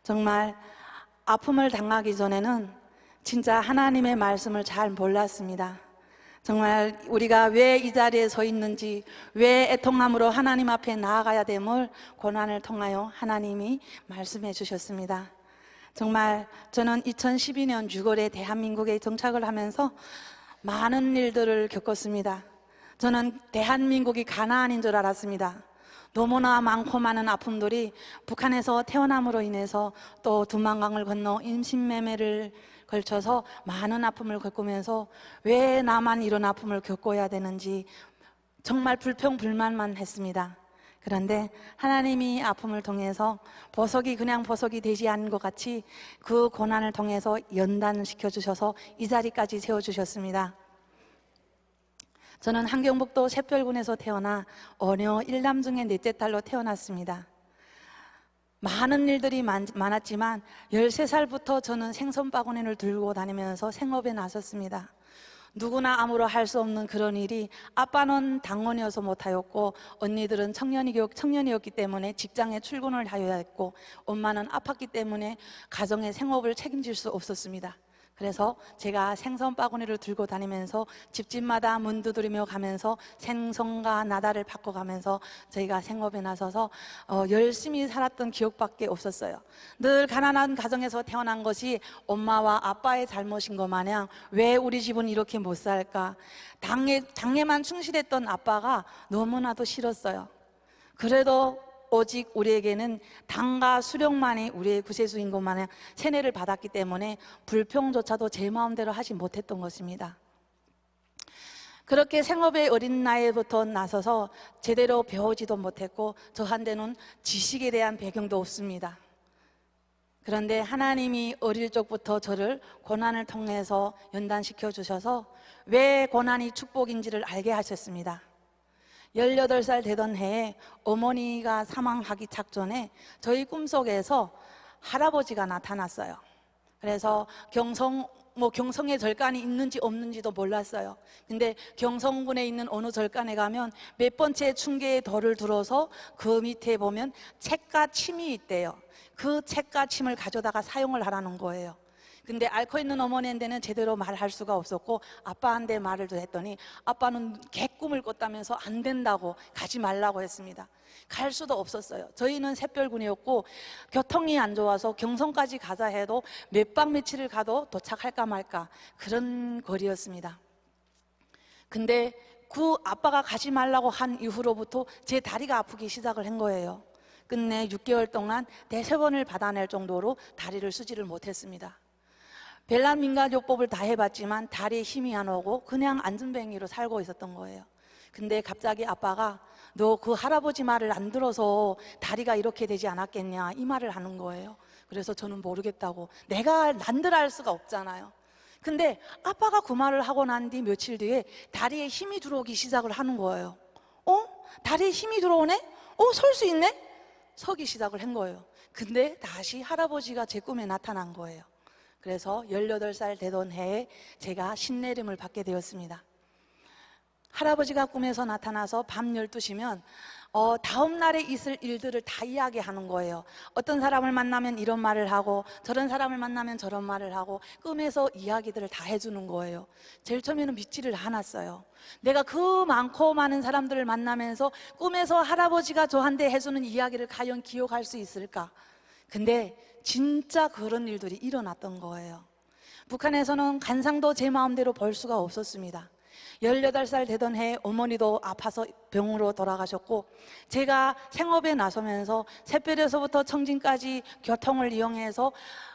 정말 아픔을 당하기 전에는 진짜 하나님의 말씀을 잘 몰랐습니다. 정말 우리가 왜 이 자리에 서 있는지, 왜 애통함으로 하나님 앞에 나아가야 됨을 고난을 통하여 하나님이 말씀해 주셨습니다. 정말 저는 2012년 6월에 대한민국에 정착을 하면서 많은 일들을 겪었습니다. 저는 대한민국이 가나안인 줄 알았습니다. 너무나 많고 많은 아픔들이 북한에서 태어남으로 인해서 또 두만강을 건너 인신매매를 걸쳐서 많은 아픔을 겪으면서 왜 나만 이런 아픔을 겪어야 되는지 정말 불평불만만 했습니다. 그런데 하나님이 아픔을 통해서 보석이 그냥 보석이 되지 않은 것 같이 그 고난을 통해서 연단시켜 주셔서 이 자리까지 세워주셨습니다. 저는 함경북도 샛별군에서 태어나 어녀 일남 중에 넷째 딸로 태어났습니다. 많은 일들이 많았지만 13살부터 저는 생선 바구니를 들고 다니면서 생업에 나섰습니다. 누구나 아무로 할 수 없는 그런 일이 아빠는 당원이어서 못하였고 언니들은 청년이었기 때문에 직장에 출근을 하여야 했고 엄마는 아팠기 때문에 가정의 생업을 책임질 수 없었습니다. 그래서 제가 생선 바구니를 들고 다니면서 집집마다 문 두드리며 가면서 생선과 나다를 바꿔가면서 저희가 생업에 나서서 열심히 살았던 기억밖에 없었어요. 늘 가난한 가정에서 태어난 것이 엄마와 아빠의 잘못인 것 마냥 왜 우리 집은 이렇게 못 살까? 당에만 충실했던 아빠가 너무나도 싫었어요. 그래도 오직 우리에게는 당과 수령만이 우리의 구세주인 것 마냥 세뇌를 받았기 때문에 불평조차도 제 마음대로 하지 못했던 것입니다. 그렇게 생업의 어린 나이부터 나서서 제대로 배우지도 못했고 저한테는 지식에 대한 배경도 없습니다. 그런데 하나님이 어릴 적부터 저를 고난을 통해서 연단시켜 주셔서 왜 고난이 축복인지를 알게 하셨습니다. 18살 되던 해에 어머니가 사망하기 작전에 저희 꿈속에서 할아버지가 나타났어요. 그래서 경성에 절간이 있는지 없는지도 몰랐어요. 근데 경성군에 있는 어느 절간에 가면 몇 번째 충계의 덜을 들어서 그 밑에 보면 책과 침이 있대요. 그 책과 침을 가져다가 사용을 하라는 거예요. 근데 앓고 있는 어머니한테는 제대로 말할 수가 없었고 아빠한테 말을 했더니 아빠는 개꿈을 꿨다면서 안 된다고 가지 말라고 했습니다. 갈 수도 없었어요. 저희는 샛별군이었고 교통이 안 좋아서 경성까지 가자 해도 몇 박 며칠을 가도 도착할까 말까 그런 거리였습니다. 근데 그 아빠가 가지 말라고 한 이후로부터 제 다리가 아프기 시작을 한 거예요. 끝내 6개월 동안 대세번을 받아낼 정도로 다리를 쓰지를 못했습니다. 벨란 민간요법을 다 해봤지만 다리에 힘이 안 오고 그냥 안전뱅이로 살고 있었던 거예요. 근데 갑자기 아빠가 너 그 할아버지 말을 안 들어서 다리가 이렇게 되지 않았겠냐 이 말을 하는 거예요. 그래서 저는 모르겠다고, 내가 난들 알 수가 없잖아요. 근데 아빠가 그 말을 하고 난 뒤 며칠 뒤에 다리에 힘이 들어오기 시작을 하는 거예요. 다리에 힘이 들어오네? 설 수 있네? 서기 시작을 한 거예요. 근데 다시 할아버지가 제 꿈에 나타난 거예요. 그래서 18살 되던 해에 제가 신내림을 받게 되었습니다. 할아버지가 꿈에서 나타나서 밤 12시면 다음 날에 있을 일들을 다 이야기하는 거예요. 어떤 사람을 만나면 이런 말을 하고 저런 사람을 만나면 저런 말을 하고 꿈에서 이야기들을 다 해주는 거예요. 제일 처음에는 믿지를 않았어요. 내가 그 많고 많은 사람들을 만나면서 꿈에서 할아버지가 저한테 해주는 이야기를 과연 기억할 수 있을까? 근데 진짜 그런 일들이 일어났던 거예요. 북한에서는 간상도 제 마음대로 볼 수가 없었습니다. 18살 되던 해에 어머니도 아파서 병으로 돌아가셨고 제가 생업에 나서면서 샛별에서부터 청진까지 교통을 이용해서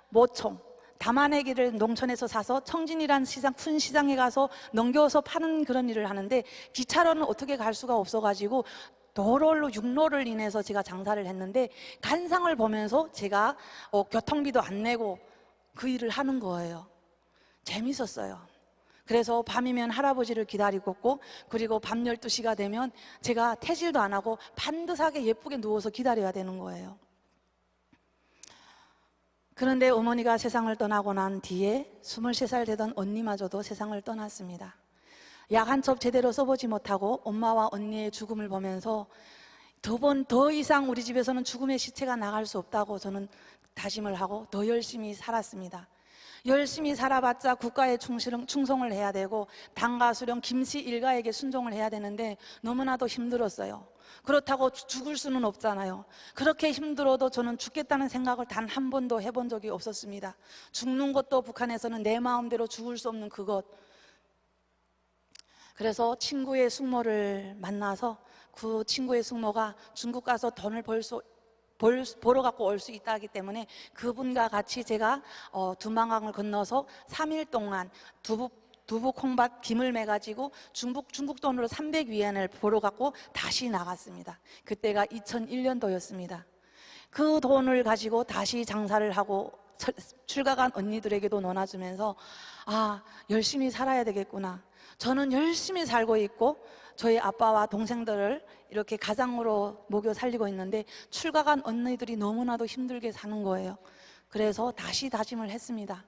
모총 담아내기를 농촌에서 사서 청진이란 시장, 큰 시장에 가서 넘겨서 파는 그런 일을 하는데 기차로는 어떻게 갈 수가 없어가지고 도로로 육로를 인해서 제가 장사를 했는데 간상을 보면서 제가 교통비도 안 내고 그 일을 하는 거예요. 재밌었어요. 그래서 밤이면 할아버지를 기다리고 있고 그리고 밤 12시가 되면 제가 태질도 안 하고 반듯하게 예쁘게 누워서 기다려야 되는 거예요. 그런데 어머니가 세상을 떠나고 난 뒤에 23살 되던 언니마저도 세상을 떠났습니다. 약 한 첩 제대로 써보지 못하고 엄마와 언니의 죽음을 보면서 더 이상 우리 집에서는 죽음의 시체가 나갈 수 없다고 저는 다짐을 하고 더 열심히 살았습니다. 열심히 살아봤자 국가에 충성을 해야 되고 당가 수령 김씨 일가에게 순종을 해야 되는데 너무나도 힘들었어요. 그렇다고 죽을 수는 없잖아요. 그렇게 힘들어도 저는 죽겠다는 생각을 단 한 번도 해본 적이 없었습니다. 죽는 것도 북한에서는 내 마음대로 죽을 수 없는 그것. 그래서 친구의 숙모를 만나서 그 친구의 숙모가 중국 가서 돈을 보러 갖고 올 수 있다 하기 때문에 그분과 같이 제가 두만강을 건너서 3일 동안 두부 콩밭 김을 매가지고 중국 돈으로 300위안을 보러 갖고 다시 나갔습니다. 그때가 2001년도였습니다. 그 돈을 가지고 다시 장사를 하고 출가간 언니들에게도 나눠주면서 아, 열심히 살아야 되겠구나. 저는 열심히 살고 있고 저희 아빠와 동생들을 이렇게 가장으로 먹여 살리고 있는데 출가간 언니들이 너무나도 힘들게 사는 거예요. 그래서 다시 다짐을 했습니다.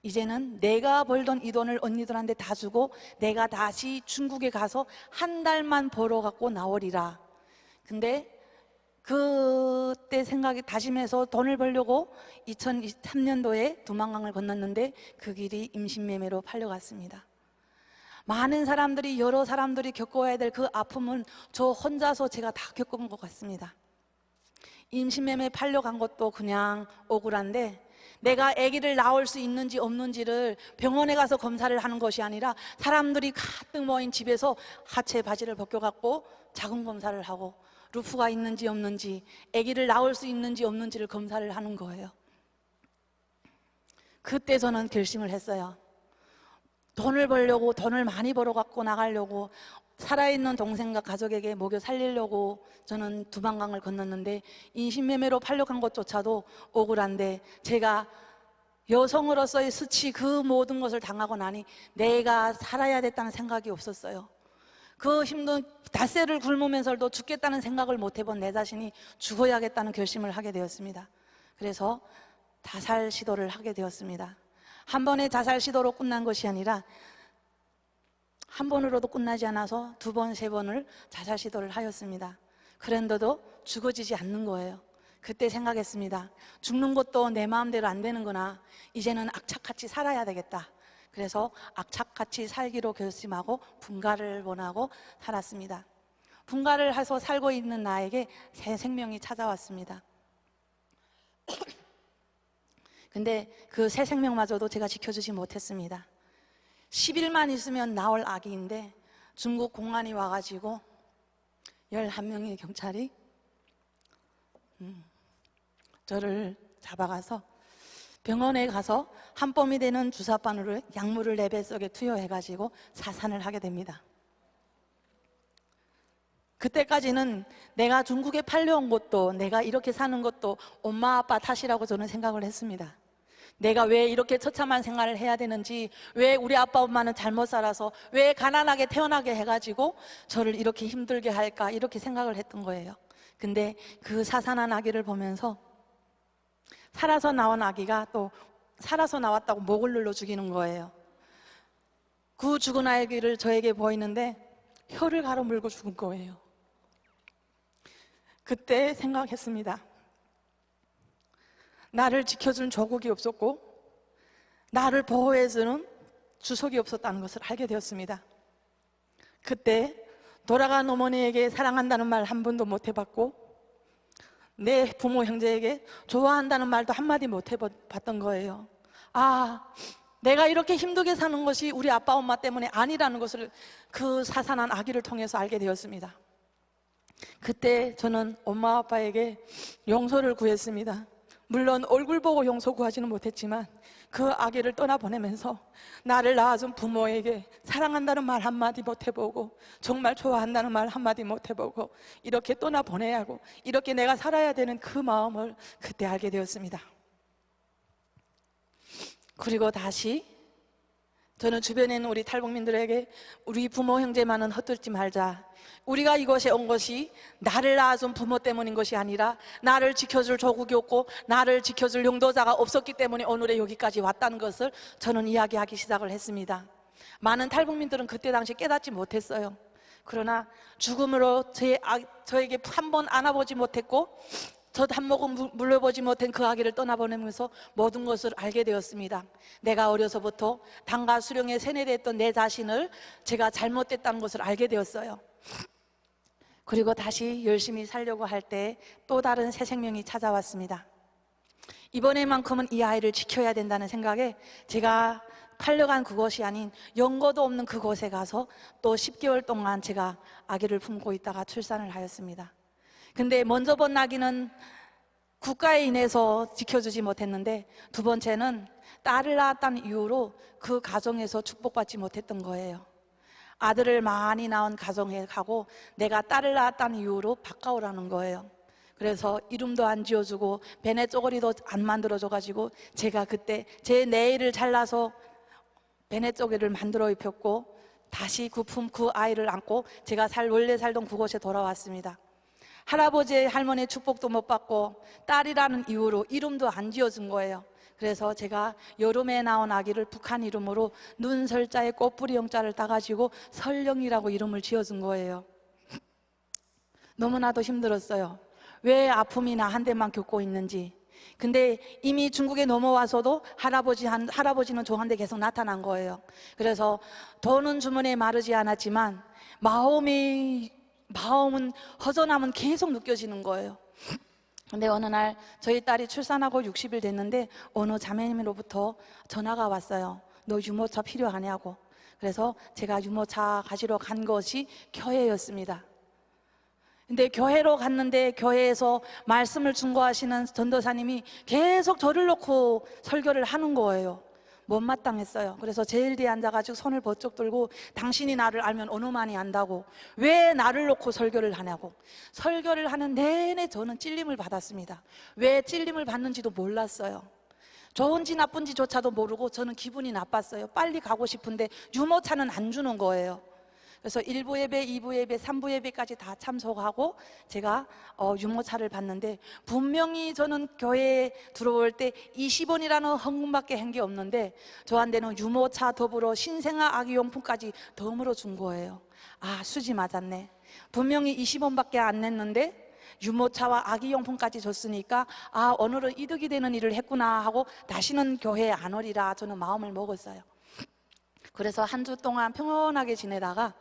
이제는 내가 벌던 이 돈을 언니들한테 다 주고 내가 다시 중국에 가서 한 달만 벌어 갖고 나오리라. 근데 그때 생각이 다짐해서 돈을 벌려고 2023년도에 두만강을 건넜는데 그 길이 임신매매로 팔려갔습니다. 많은 사람들이, 여러 사람들이 겪어야 될 그 아픔은 저 혼자서 제가 다 겪은 것 같습니다. 임신매매 팔려간 것도 그냥 억울한데 내가 아기를 낳을 수 있는지 없는지를 병원에 가서 검사를 하는 것이 아니라 사람들이 가득 모인 집에서 하체 바지를 벗겨갖고 자궁 검사를 하고 루프가 있는지 없는지, 아기를 낳을 수 있는지 없는지를 검사를 하는 거예요. 그때 저는 결심을 했어요. 돈을 벌려고, 돈을 많이 벌어 갖고 나가려고, 살아있는 동생과 가족에게 먹여 살리려고 저는 두만강을 건넜는데 인신매매로 팔려간 것조차도 억울한데 제가 여성으로서의 수치 그 모든 것을 당하고 나니 내가 살아야 됐다는 생각이 없었어요. 그 힘든 닷새를 굶으면서도 죽겠다는 생각을 못 해본 내 자신이 죽어야겠다는 결심을 하게 되었습니다. 그래서 자살 시도를 하게 되었습니다. 한 번의 자살 시도로 끝난 것이 아니라 한 번으로도 끝나지 않아서 두 번, 세 번을 자살 시도를 하였습니다. 그런데도 죽어지지 않는 거예요. 그때 생각했습니다. 죽는 것도 내 마음대로 안 되는구나. 이제는 악착같이 살아야 되겠다. 그래서 악착같이 살기로 결심하고 분가를 원하고 살았습니다. 분가를 해서 살고 있는 나에게 새 생명이 찾아왔습니다. 근데 그 새 생명마저도 제가 지켜주지 못했습니다. 10일만 있으면 나올 아기인데 중국 공안이 와가지고 11명의 경찰이 저를 잡아가서 병원에 가서 한 뼘이 되는 주사바늘로 약물을 내 뱃속에 투여해가지고 사산을 하게 됩니다. 그때까지는 내가 중국에 팔려온 것도, 내가 이렇게 사는 것도 엄마 아빠 탓이라고 저는 생각을 했습니다. 내가 왜 이렇게 처참한 생활을 해야 되는지, 왜 우리 아빠 엄마는 잘못 살아서 왜 가난하게 태어나게 해가지고 저를 이렇게 힘들게 할까, 이렇게 생각을 했던 거예요. 근데 그 사산한 아기를 보면서 살아서 나온 아기가 또 살아서 나왔다고 목을 눌러 죽이는 거예요. 그 죽은 아기를 저에게 보이는데 혀를 가로물고 죽은 거예요. 그때 생각했습니다. 나를 지켜준 조국이 없었고 나를 보호해주는 주석이 없었다는 것을 알게 되었습니다. 그때 돌아간 어머니에게 사랑한다는 말 한 번도 못 해봤고 내 부모 형제에게 좋아한다는 말도 한마디 못 해봤던 거예요. 아, 내가 이렇게 힘들게 사는 것이 우리 아빠 엄마 때문에 아니라는 것을 그 사산한 아기를 통해서 알게 되었습니다. 그때 저는 엄마 아빠에게 용서를 구했습니다. 물론 얼굴 보고 용서 구하지는 못했지만 그 아기를 떠나보내면서 나를 낳아준 부모에게 사랑한다는 말 한마디 못 해보고 정말 좋아한다는 말 한마디 못 해보고 이렇게 떠나보내야 하고 이렇게 내가 살아야 되는 그 마음을 그때 알게 되었습니다. 그리고 다시 저는 주변에 있는 우리 탈북민들에게 우리 부모 형제만은 헛들지 말자. 우리가 이곳에 온 것이 나를 낳아준 부모 때문인 것이 아니라 나를 지켜줄 조국이 없고 나를 지켜줄 용도자가 없었기 때문에 오늘의 여기까지 왔다는 것을 저는 이야기하기 시작을 했습니다. 많은 탈북민들은 그때 당시 깨닫지 못했어요. 그러나 죽음으로 저에게 한 번 안아보지 못했고 젖 한 모금 물려보지 못한 그 아기를 떠나보내면서 모든 것을 알게 되었습니다. 내가 어려서부터 당과 수령에 세뇌됐던 내 자신을 제가 잘못됐다는 것을 알게 되었어요. 그리고 다시 열심히 살려고 할 때 또 다른 새 생명이 찾아왔습니다. 이번에만큼은 이 아이를 지켜야 된다는 생각에 제가 팔려간 그곳이 아닌 연고도 없는 그곳에 가서 또 10개월 동안 제가 아기를 품고 있다가 출산을 하였습니다. 근데 먼저 본 아기는 국가에 인해서 지켜주지 못했는데, 두 번째는 딸을 낳았다는 이유로 그 가정에서 축복받지 못했던 거예요. 아들을 많이 낳은 가정에 가고 내가 딸을 낳았다는 이유로 바꿔오라는 거예요. 그래서 이름도 안 지어주고 베네 쪼가리도 안 만들어줘가지고 제가 그때 제 네일을 잘라서 베네 쪼가리를 만들어 입혔고 다시 그 아이를 안고 제가 원래 살던 그곳에 돌아왔습니다. 할아버지 할머니의 축복도 못 받고 딸이라는 이유로 이름도 안 지어준 거예요. 그래서 제가 여름에 나온 아기를 북한 이름으로 눈설자에 꽃뿌리 영자를 따가지고 설령이라고 이름을 지어준 거예요. 너무나도 힘들었어요. 왜 아픔이 나 한 대만 겪고 있는지. 근데 이미 중국에 넘어와서도 할아버지는 저한테 계속 나타난 거예요. 그래서 돈은 주머니에 마르지 않았지만 마음은 허전함은 계속 느껴지는 거예요. 근데 어느 날 저희 딸이 출산하고 60일 됐는데 어느 자매님으로부터 전화가 왔어요. 너 유모차 필요하냐고. 그래서 제가 유모차 가지러 간 것이 교회였습니다. 근데 교회로 갔는데 교회에서 말씀을 증거하시는 전도사님이 계속 저를 놓고 설교를 하는 거예요. 못마땅했어요. 그래서 제일 뒤에 앉아가지고 손을 번쩍 들고 당신이 나를 알면 어느만이 안다고, 왜 나를 놓고 설교를 하냐고. 설교를 하는 내내 저는 찔림을 받았습니다. 왜 찔림을 받는지도 몰랐어요. 좋은지 나쁜지조차도 모르고 저는 기분이 나빴어요. 빨리 가고 싶은데 유모차는 안 주는 거예요. 그래서 1부 예배, 2부 예배, 3부 예배까지 다 참석하고 제가 유모차를 받는데, 분명히 저는 교회에 들어올 때 20원이라는 헌금밖에 한 게 없는데 저한테는 유모차 더불어 신생아 아기용품까지 덤으로 준 거예요. 아, 수지 맞았네. 분명히 20원밖에 안 냈는데 유모차와 아기용품까지 줬으니까 아, 오늘은 이득이 되는 일을 했구나 하고 다시는 교회에 안 오리라 저는 마음을 먹었어요. 그래서 한 주 동안 평온하게 지내다가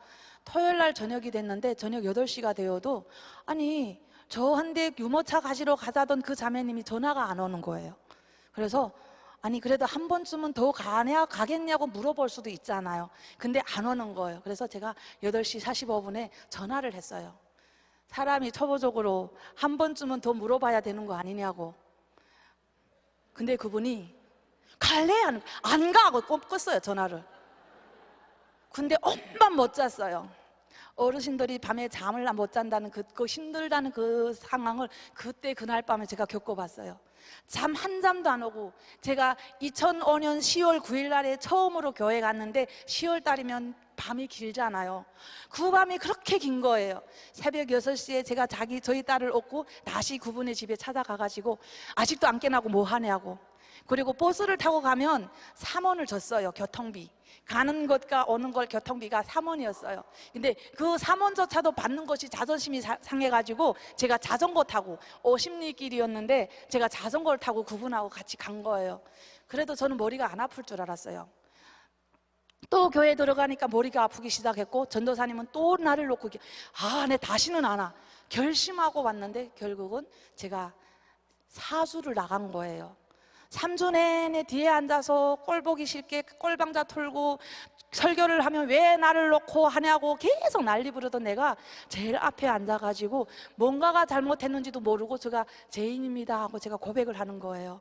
토요일 날 저녁이 됐는데 저녁 8시가 되어도 아니 저한테 유모차 가지러 가자던 그 자매님이 전화가 안 오는 거예요. 그래서 아니 그래도 한 번쯤은 더 가겠냐고 물어볼 수도 있잖아요. 근데 안 오는 거예요. 그래서 제가 8시 45분에 전화를 했어요. 사람이 초보적으로 한 번쯤은 더 물어봐야 되는 거 아니냐고. 근데 그분이 갈래? 안 가! 하고 꼽았어요, 전화를. 근데 엄만 못 잤어요. 어르신들이 밤에 잠을 못 잔다는 그 힘들다는 그 상황을 그때 그날 밤에 제가 겪어봤어요. 잠 한 잠도 안 오고, 제가 2005년 10월 9일 날에 처음으로 교회 갔는데 10월 달이면 밤이 길잖아요. 그 밤이 그렇게 긴 거예요. 새벽 6시에 제가 저희 딸을 얻고 다시 그분의 집에 찾아가가지고 아직도 안 깨나고 뭐 하냐고. 그리고 버스를 타고 가면 3원을 줬어요. 교통비. 가는 것과 오는 걸 교통비가 3원이었어요. 근데 그 3원조차도 받는 것이 자존심이 상해가지고 제가 자전거 타고 50리 길이었는데 제가 자전거를 타고 그분하고 같이 간 거예요. 그래도 저는 머리가 안 아플 줄 알았어요. 또 교회 들어가니까 머리가 아프기 시작했고 전도사님은 또 나를 놓고 내 다시는 안 와. 결심하고 왔는데 결국은 제가 사수를 나간 거예요. 3주 내내 뒤에 앉아서 꼴 보기 싫게 꼴방자 털고 설교를 하면 왜 나를 놓고 하냐고 계속 난리 부르던 내가 제일 앞에 앉아가지고 뭔가가 잘못했는지도 모르고 제가 죄인입니다 하고 제가 고백을 하는 거예요.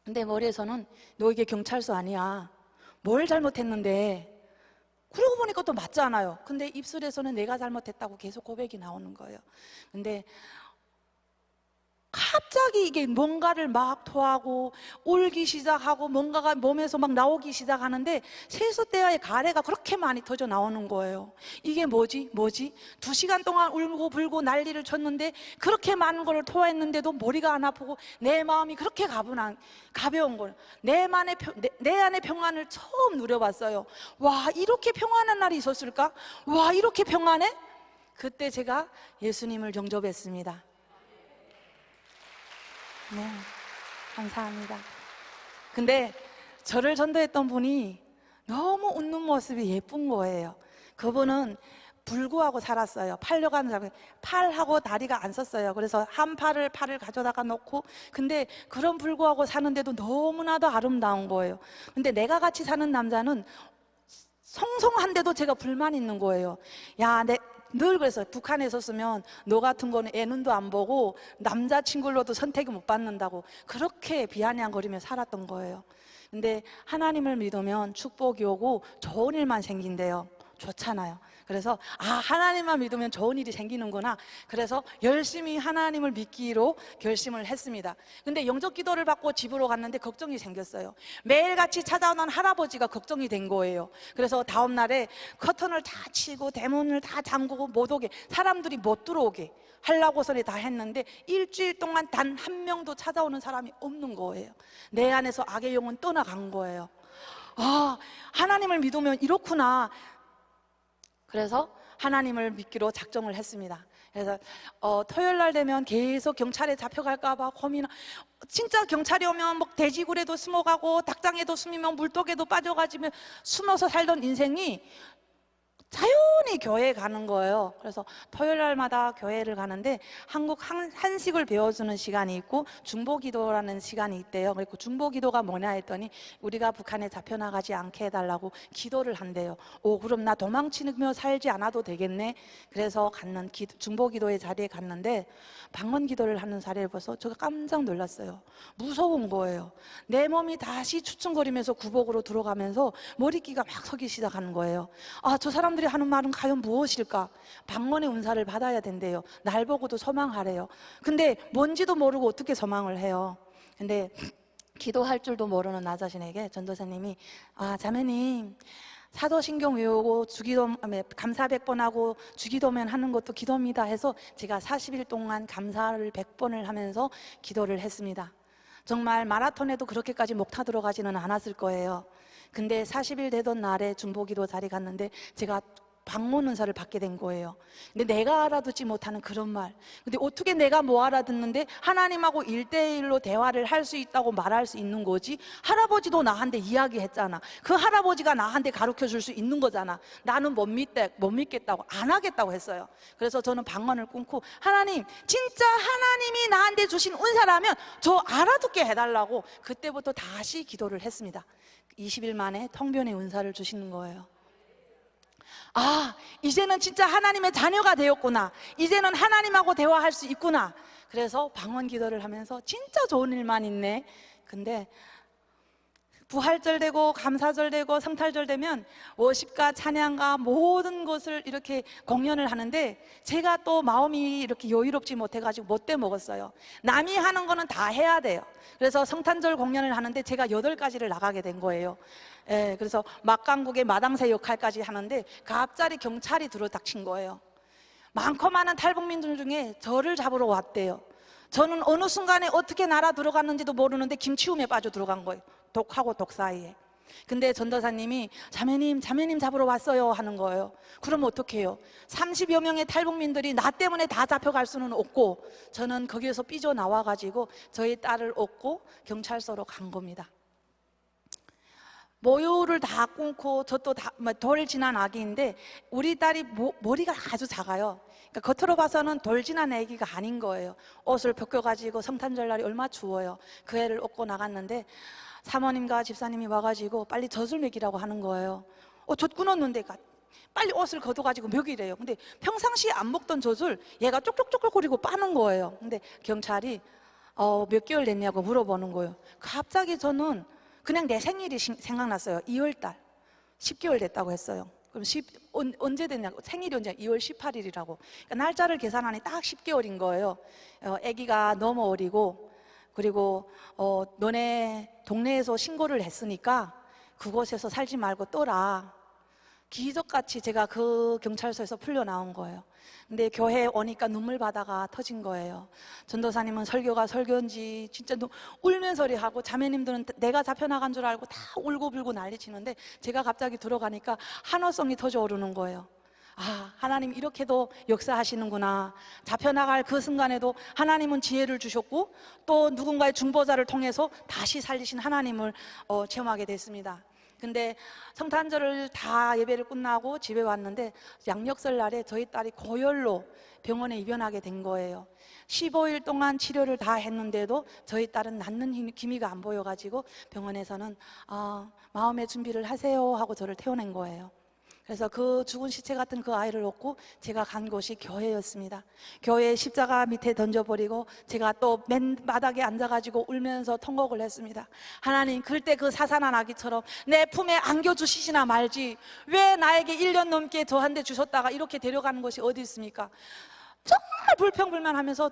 근데 머리에서는 너 이게 경찰서 아니야. 뭘 잘못했는데. 그러고 보니까 또 맞잖아요. 근데 입술에서는 내가 잘못했다고 계속 고백이 나오는 거예요. 근데 갑자기 이게 뭔가를 막 토하고 울기 시작하고 뭔가가 몸에서 막 나오기 시작하는데 세숫대야의 가래가 그렇게 많이 터져 나오는 거예요. 이게 뭐지? 2시간 동안 울고 불고 난리를 쳤는데 그렇게 많은 걸 토했는데도 머리가 안 아프고 내 마음이 그렇게 가벼운 거예요. 내 안의 평안을 처음 누려봤어요. 와, 이렇게 평안한 날이 있었을까? 와, 이렇게 평안해? 그때 제가 예수님을 영접했습니다. 네, 감사합니다. 근데 저를 전도했던 분이 너무 웃는 모습이 예쁜 거예요. 그분은 불구하고 살았어요. 팔려가는 사람, 팔하고 다리가 안 썼어요. 그래서 한 팔을 가져다가 놓고, 근데 그런 불구하고 사는데도 너무나도 아름다운 거예요. 근데 내가 같이 사는 남자는 성성한데도 제가 불만 있는 거예요. 야, 늘 그래서 북한에 있었으면 너 같은 거는 애 눈도 안 보고 남자친구로도 선택을 못 받는다고 그렇게 비아냥거리며 살았던 거예요. 근데 하나님을 믿으면 축복이 오고 좋은 일만 생긴대요. 좋잖아요. 그래서 하나님만 믿으면 좋은 일이 생기는구나. 그래서 열심히 하나님을 믿기로 결심을 했습니다. 근데 영적 기도를 받고 집으로 갔는데 걱정이 생겼어요. 매일같이 찾아오는 할아버지가 걱정이 된 거예요. 그래서 다음 날에 커튼을 다 치고 대문을 다 잠그고 못 오게, 사람들이 못 들어오게 하려고서는 다 했는데 일주일 동안 단 한 명도 찾아오는 사람이 없는 거예요. 내 안에서 악의 영은 떠나간 거예요. 하나님을 믿으면 이렇구나. 그래서 하나님을 믿기로 작정을 했습니다. 그래서 토요일 날 되면 계속 경찰에 잡혀갈까 봐 고민. 진짜 경찰이 오면 뭐 돼지굴에도 숨어가고 닭장에도 숨으면 물독에도 빠져가지고 숨어서 살던 인생이 자연히 교회에 가는 거예요. 그래서 토요일 날마다 교회를 가는데 한국 한식을 배워주는 시간이 있고 중보기도라는 시간이 있대요. 그리고 중보기도가 뭐냐 했더니 우리가 북한에 잡혀나가지 않게 해달라고 기도를 한대요. 그럼 나 도망치며 살지 않아도 되겠네. 그래서 중보기도의 자리에 갔는데 방언기도를 하는 자리를 봐서 제가 깜짝 놀랐어요. 무서운 거예요. 내 몸이 다시 추층거리면서 구복으로 들어가면서 머리끼가 막 서기 시작하는 거예요. 저 사람들이 하는 말은 과연 무엇일까? 방언의 은사를 받아야 된대요. 날 보고도 소망하래요. 근데 뭔지도 모르고 어떻게 소망을 해요? 근데 기도할 줄도 모르는 나 자신에게 전도사님이 자매님 사도신경 외우고 주기도 감사 100번 하고 주기도면 하는 것도 기도입니다 해서 제가 40일 동안 감사를 100번을 하면서 기도를 했습니다. 정말 마라톤에도 그렇게까지 목 타 들어가지는 않았을 거예요. 근데 40일 되던 날에 중보기도 자리 갔는데 제가 방문 은사를 받게 된 거예요. 근데 내가 알아듣지 못하는 그런 말. 근데 어떻게 내가 뭐 알아듣는데 하나님하고 1대1로 대화를 할 수 있다고 말할 수 있는 거지? 할아버지도 나한테 이야기했잖아. 그 할아버지가 나한테 가르쳐 줄 수 있는 거잖아. 나는 못 믿겠다고, 안 하겠다고 했어요. 그래서 저는 방언을 끊고 하나님, 진짜 하나님이 나한테 주신 은사라면 저 알아듣게 해달라고 그때부터 다시 기도를 했습니다. 20일 만에 통변의 은사를 주시는 거예요. 이제는 진짜 하나님의 자녀가 되었구나. 이제는 하나님하고 대화할 수 있구나. 그래서 방언 기도를 하면서 진짜 좋은 일만 있네. 근데 부활절 되고 감사절 되고 성탈절 되면 워십과 찬양과 모든 것을 이렇게 공연을 하는데 제가 또 마음이 이렇게 여유롭지 못해가지고 못돼 먹었어요. 남이 하는 거는 다 해야 돼요. 그래서 성탄절 공연을 하는데 제가 8가지를 나가게 된 거예요. 그래서 막강국의 마당새 역할까지 하는데 갑자기 경찰이 들어닥친 거예요. 많고 많은 탈북민들 중에 저를 잡으러 왔대요. 저는 어느 순간에 어떻게 날아 들어갔는지도 모르는데 김치움에 빠져 들어간 거예요. 독하고 독 사이에. 근데 전도사님이 자매님 잡으러 왔어요 하는 거예요. 그럼 어떡해요? 30여 명의 탈북민들이 나 때문에 다 잡혀갈 수는 없고 저는 거기에서 삐져나와가지고 저희 딸을 업고 경찰서로 간 겁니다. 모유를 다 끊고 저도 돌 지난 아기인데 우리 딸이 머리가 아주 작아요. 그러니까 겉으로 봐서는 돌 지난 아기가 아닌 거예요. 옷을 벗겨가지고 성탄절 날이 얼마 추워요. 그 애를 업고 나갔는데 사모님과 집사님이 와가지고 빨리 젖을 먹이라고 하는 거예요. 젖 끊었는데 빨리 옷을 걷어가지고 먹이래요. 근데 평상시에 안 먹던 젖을 얘가 쪽쪽쪽거리고 빠는 거예요. 근데 경찰이 몇 개월 됐냐고 물어보는 거예요. 갑자기 저는 그냥 내 생일이 생각났어요. 2월달 10개월 됐다고 했어요. 그럼 언제 됐냐고, 생일이 언제? 2월 18일이라고. 그러니까 날짜를 계산하니 딱 10개월인 거예요. 아기가 너무 어리고 그리고 너네 동네에서 신고를 했으니까 그곳에서 살지 말고 떠라. 기적같이 제가 그 경찰서에서 풀려나온 거예요. 근데 교회에 오니까 눈물바다가 터진 거예요. 전도사님은 설교가 설교인지 진짜 울면서리하고 자매님들은 내가 잡혀나간 줄 알고 다 울고불고 난리치는데 제가 갑자기 들어가니까 한화성이 터져 오르는 거예요. 아, 하나님 이렇게도 역사하시는구나. 잡혀나갈 그 순간에도 하나님은 지혜를 주셨고 또 누군가의 중보자를 통해서 다시 살리신 하나님을 체험하게 됐습니다. 근데 성탄절을 다 예배를 끝나고 집에 왔는데 양력설 날에 저희 딸이 고열로 병원에 입원하게 된 거예요. 15일 동안 치료를 다 했는데도 저희 딸은 낫는 기미가 안 보여가지고 병원에서는 마음의 준비를 하세요 하고 저를 태워낸 거예요. 그래서 그 죽은 시체 같은 그 아이를 얻고 제가 간 곳이 교회였습니다. 교회 십자가 밑에 던져버리고 제가 또 맨 바닥에 앉아가지고 울면서 통곡을 했습니다. 하나님, 그때 그 사산한 아기처럼 내 품에 안겨주시지나 말지 왜 나에게 1년 넘게 저한테 주셨다가 이렇게 데려가는 것이 어디 있습니까? 정말 불평불만하면서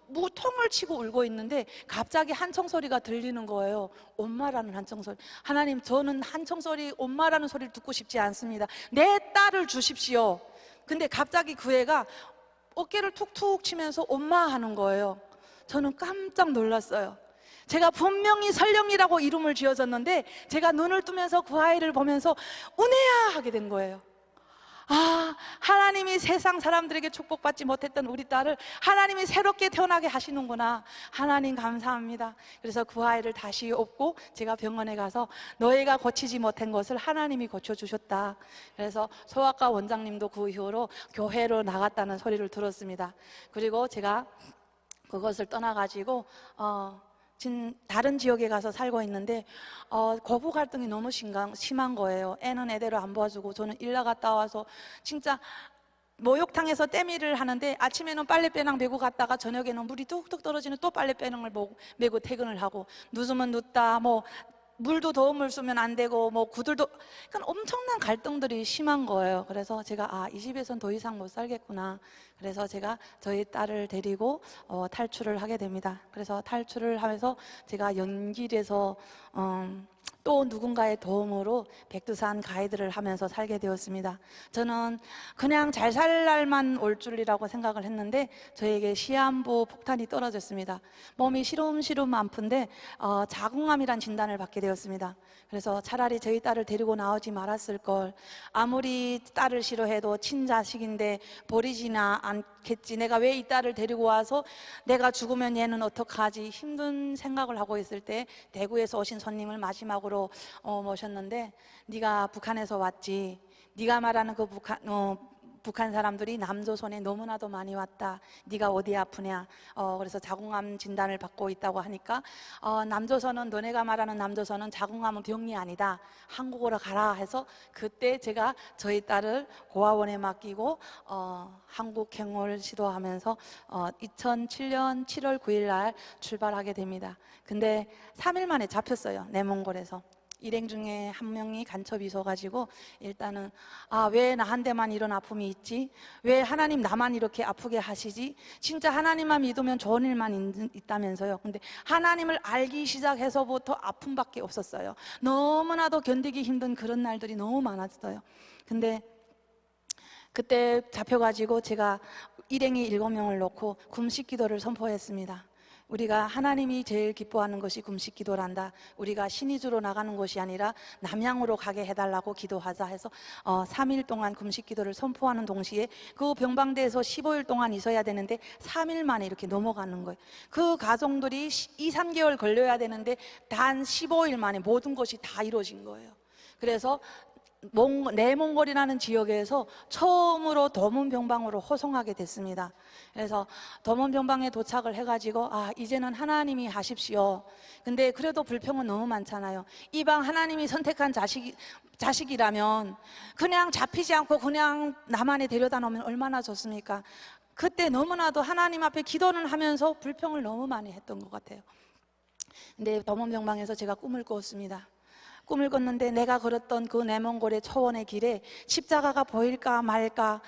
무통을 치고 울고 있는데 갑자기 한청소리가 들리는 거예요. 엄마라는 한청소리. 하나님, 저는 한청소리, 엄마라는 소리를 듣고 싶지 않습니다. 내 딸을 주십시오. 근데 갑자기 그 애가 어깨를 툭툭 치면서 엄마 하는 거예요. 저는 깜짝 놀랐어요. 제가 분명히 설령이라고 이름을 지어줬는데 제가 눈을 뜨면서 그 아이를 보면서 은혜야 하게 된 거예요. 아, 하나님이 세상 사람들에게 축복받지 못했던 우리 딸을 하나님이 새롭게 태어나게 하시는구나. 하나님 감사합니다. 그래서 그 아이를 다시 업고 제가 병원에 가서 너희가 고치지 못한 것을 하나님이 고쳐주셨다. 그래서 소아과 원장님도 그 이후로 교회로 나갔다는 소리를 들었습니다. 그리고 제가 그것을 떠나가지고 다른 지역에 가서 살고 있는데 거부 갈등이 너무 심한 거예요. 애는 애대로 안 봐주고 저는 일 나갔다 와서 진짜 목욕탕에서 때밀을 하는데 아침에는 빨래배낭 메고 갔다가 저녁에는 물이 뚝뚝 떨어지는 또 빨래배낭을 메고 퇴근을 하고 늦으면 늦다, 뭐 물도 더운 물 쓰면 안 되고 뭐 구들도, 그러니까 엄청난 갈등들이 심한 거예요. 그래서 제가 이 집에선 더 이상 못 살겠구나. 그래서 제가 저희 딸을 데리고 탈출을 하게 됩니다. 그래서 탈출을 하면서 제가 연길에서 또 누군가의 도움으로 백두산 가이드를 하면서 살게 되었습니다. 저는 그냥 잘 살 날만 올 줄이라고 생각을 했는데 저에게 시한부 폭탄이 떨어졌습니다. 몸이 시름시름 아픈데 자궁암이란 진단을 받게 되었습니다. 그래서 차라리 저희 딸을 데리고 나오지 말았을 걸. 아무리 딸을 싫어해도 친자식인데 버리지나 않겠지. 내가 왜 이 딸을 데리고 와서 내가 죽으면 얘는 어떡하지, 힘든 생각을 하고 있을 때 대구에서 오신 손님을 마지막으로 모셨는데, 네가 북한에서 왔지, 네가 말하는 그 북한 사람들이 남조선에 너무나도 많이 왔다. 네가 어디 아프냐? 그래서 자궁암 진단을 받고 있다고 하니까 남조선은, 너네가 말하는 남조선은 자궁암은 병이 아니다. 한국으로 가라 해서 그때 제가 저희 딸을 고아원에 맡기고 한국행을 시도하면서 2007년 7월 9일 날 출발하게 됩니다. 근데 3일 만에 잡혔어요. 내몽골에서. 일행 중에 한 명이 간첩이 있어가지고 일단은 왜 나한테만 이런 아픔이 있지? 왜 하나님 나만 이렇게 아프게 하시지? 진짜 하나님만 믿으면 좋은 일만 있다면서요. 근데 하나님을 알기 시작해서부터 아픔밖에 없었어요. 너무나도 견디기 힘든 그런 날들이 너무 많았어요. 근데 그때 잡혀가지고 제가 일행이 7명을 놓고 금식 기도를 선포했습니다. 우리가 하나님이 제일 기뻐하는 것이 금식 기도란다. 우리가 신의주로 나가는 것이 아니라 남양으로 가게 해달라고 기도하자 해서 3일 동안 금식 기도를 선포하는 동시에 그 병방대에서 15일 동안 있어야 되는데 3일 만에 이렇게 넘어가는 거예요. 그 가정들이 2, 3개월 걸려야 되는데 단 15일 만에 모든 것이 다 이루어진 거예요. 그래서 내몽골이라는 지역에서 처음으로 도문병방으로 호송하게 됐습니다. 그래서 도문병방에 도착을 해가지고 이제는 하나님이 하십시오. 근데 그래도 불평은 너무 많잖아요. 이방 하나님이 선택한 자식이라면 그냥 잡히지 않고 그냥 남한에 데려다 놓으면 얼마나 좋습니까? 그때 너무나도 하나님 앞에 기도는 하면서 불평을 너무 많이 했던 것 같아요. 근데 도문병방에서 제가 꿈을 꿨습니다. 꿈을 꿨는데 내가 걸었던 그 내몽골의 초원의 길에 십자가가 보일까 말까,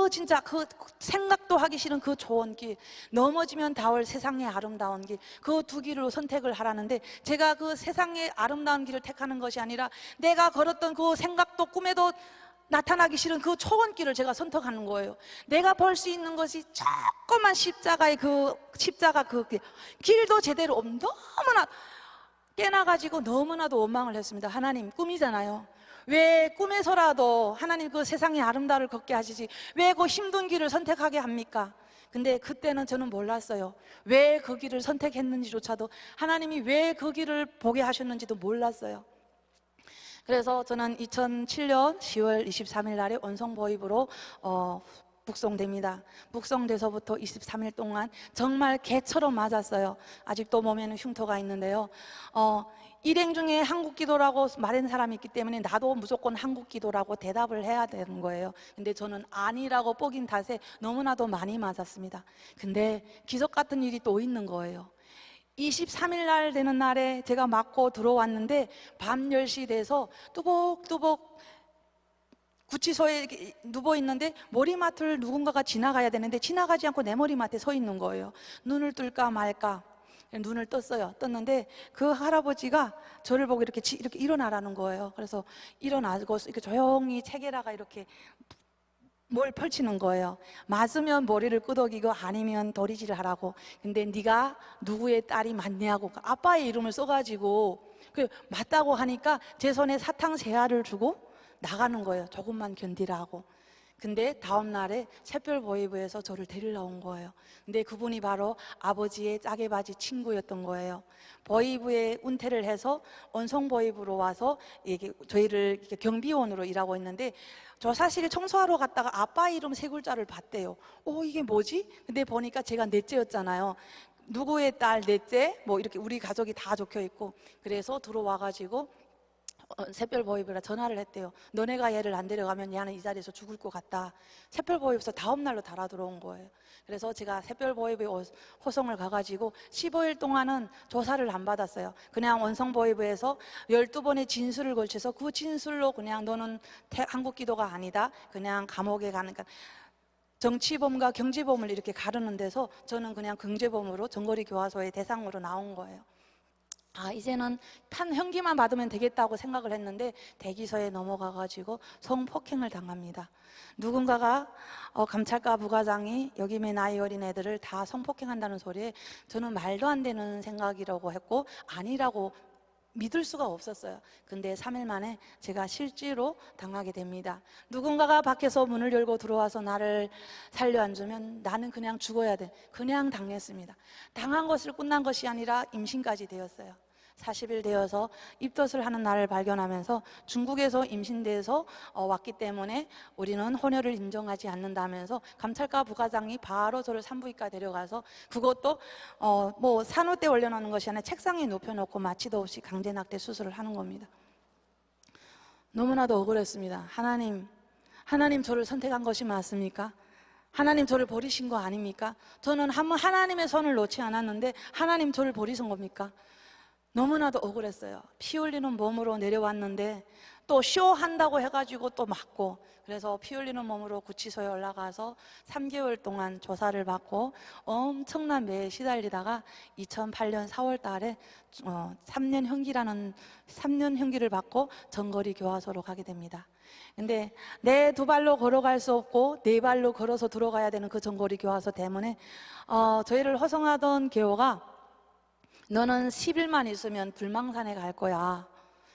진짜 그 생각도 하기 싫은 그 초원길, 넘어지면 닿을 세상의 아름다운 길, 그 두 길로 선택을 하라는데 제가 그 세상의 아름다운 길을 택하는 것이 아니라 내가 걸었던 그 생각도 꿈에도 나타나기 싫은 그 초원길을 제가 선택하는 거예요. 내가 볼 수 있는 것이 조그만 십자가 그 길도 제대로 너무나 깨나가지고 너무나도 원망을 했습니다. 하나님, 꿈이잖아요. 왜 꿈에서라도 하나님 그 세상의 아름다움을 걷게 하시지 왜 그 힘든 길을 선택하게 합니까? 근데 그때는 저는 몰랐어요. 왜 그 길을 선택했는지조차도, 하나님이 왜 그 길을 보게 하셨는지도 몰랐어요. 그래서 저는 2007년 10월 23일 날에 원성보입으로 북송됩니다. 북송돼서부터 23일 동안 정말 개처럼 맞았어요. 아직도 몸에는 흉터가 있는데요. 일행 중에 한국 기도라고 말하는 사람이 있기 때문에 나도 무조건 한국 기도라고 대답을 해야 되는 거예요. 근데 저는 아니라고 뽀긴 탓에 너무나도 많이 맞았습니다. 근데 기적 같은 일이 또 있는 거예요. 23일 날 되는 날에 제가 맞고 들어왔는데 밤 10시 돼서 뚜벅뚜벅 구치소에 누워있는데 머리맡을 누군가가 지나가야 되는데 지나가지 않고 내 머리맡에 서 있는 거예요. 눈을 뜰까 말까 눈을 떴어요. 떴는데 그 할아버지가 저를 보고 이렇게 일어나라는 거예요. 그래서 일어나고 이렇게 조용히 체계라가 이렇게 뭘 펼치는 거예요. 맞으면 머리를 끄덕이고 아니면 도리질을 하라고. 근데 네가 누구의 딸이 맞냐고 아빠의 이름을 써가지고 맞다고 하니까 제 손에 사탕 세 알을 주고 나가는 거예요. 조금만 견디라고. 근데 다음 날에 샛별보이부에서 저를 데리러 온 거예요. 근데 그분이 바로 아버지의 짜개바지 친구였던 거예요. 보이부에 운퇴를 해서 원성보이부로 와서 저희를 경비원으로 일하고 있는데, 저 사실 청소하러 갔다가 아빠 이름 세 글자를 봤대요. 이게 뭐지? 근데 보니까 제가 넷째였잖아요. 누구의 딸 넷째? 뭐 이렇게 우리 가족이 다 적혀 있고, 그래서 들어와가지고 샛별보이부라 전화를 했대요. 너네가 얘를 안 데려가면 얘는 이 자리에서 죽을 것 같다. 샛별보이부에서 다음 날로 달아 들어온 거예요. 그래서 제가 샛별보이부에 호송을 가가지고 15일 동안은 조사를 안 받았어요. 그냥 원성보이부에서 12번의 진술을 걸쳐서 그 진술로 그냥 너는 한국 기도가 아니다, 그냥 감옥에 가는, 정치범과 경제범을 이렇게 가르는 데서 저는 그냥 경제범으로 전거리 교화소의 대상으로 나온 거예요. 이제는 탄 형기만 받으면 되겠다고 생각을 했는데 대기소에 넘어가가지고 성폭행을 당합니다. 누군가가 감찰과 부과장이 여기 매 나이 어린 애들을 다 성폭행한다는 소리에 저는 말도 안 되는 생각이라고 했고 아니라고 믿을 수가 없었어요. 근데 3일 만에 제가 실제로 당하게 됩니다. 누군가가 밖에서 문을 열고 들어와서 나를 살려 앉으면 나는 그냥 죽어야 돼. 그냥 당했습니다. 당한 것을 끝난 것이 아니라 임신까지 되었어요. 40일 되어서 입덧을 하는 날을 발견하면서 중국에서 임신돼서 왔기 때문에 우리는 혼혈을 인정하지 않는다면서 감찰과 부과장이 바로 저를 산부인과 데려가서, 그것도 뭐 산후대 올려놓는 것이 아니라 책상에 눕혀놓고 마취도 없이 강제낙태 수술을 하는 겁니다. 너무나도 억울했습니다. 하나님 저를 선택한 것이 맞습니까? 하나님 저를 버리신 거 아닙니까? 저는 한번 하나님의 손을 놓지 않았는데 하나님 저를 버리신 겁니까? 너무나도 억울했어요. 피 흘리는 몸으로 내려왔는데 또 쇼한다고 해가지고 또 맞고, 그래서 피 흘리는 몸으로 구치소에 올라가서 3개월 동안 조사를 받고 엄청난 매에 시달리다가 2008년 4월 달에 3년 형기를 받고 전거리 교화소로 가게 됩니다. 근데 내 두 발로 걸어갈 수 없고 네 발로 걸어서 들어가야 되는 그 전거리 교화소 때문에 저희를 호송하던 교호가 너는 10일만 있으면 불망산에 갈 거야.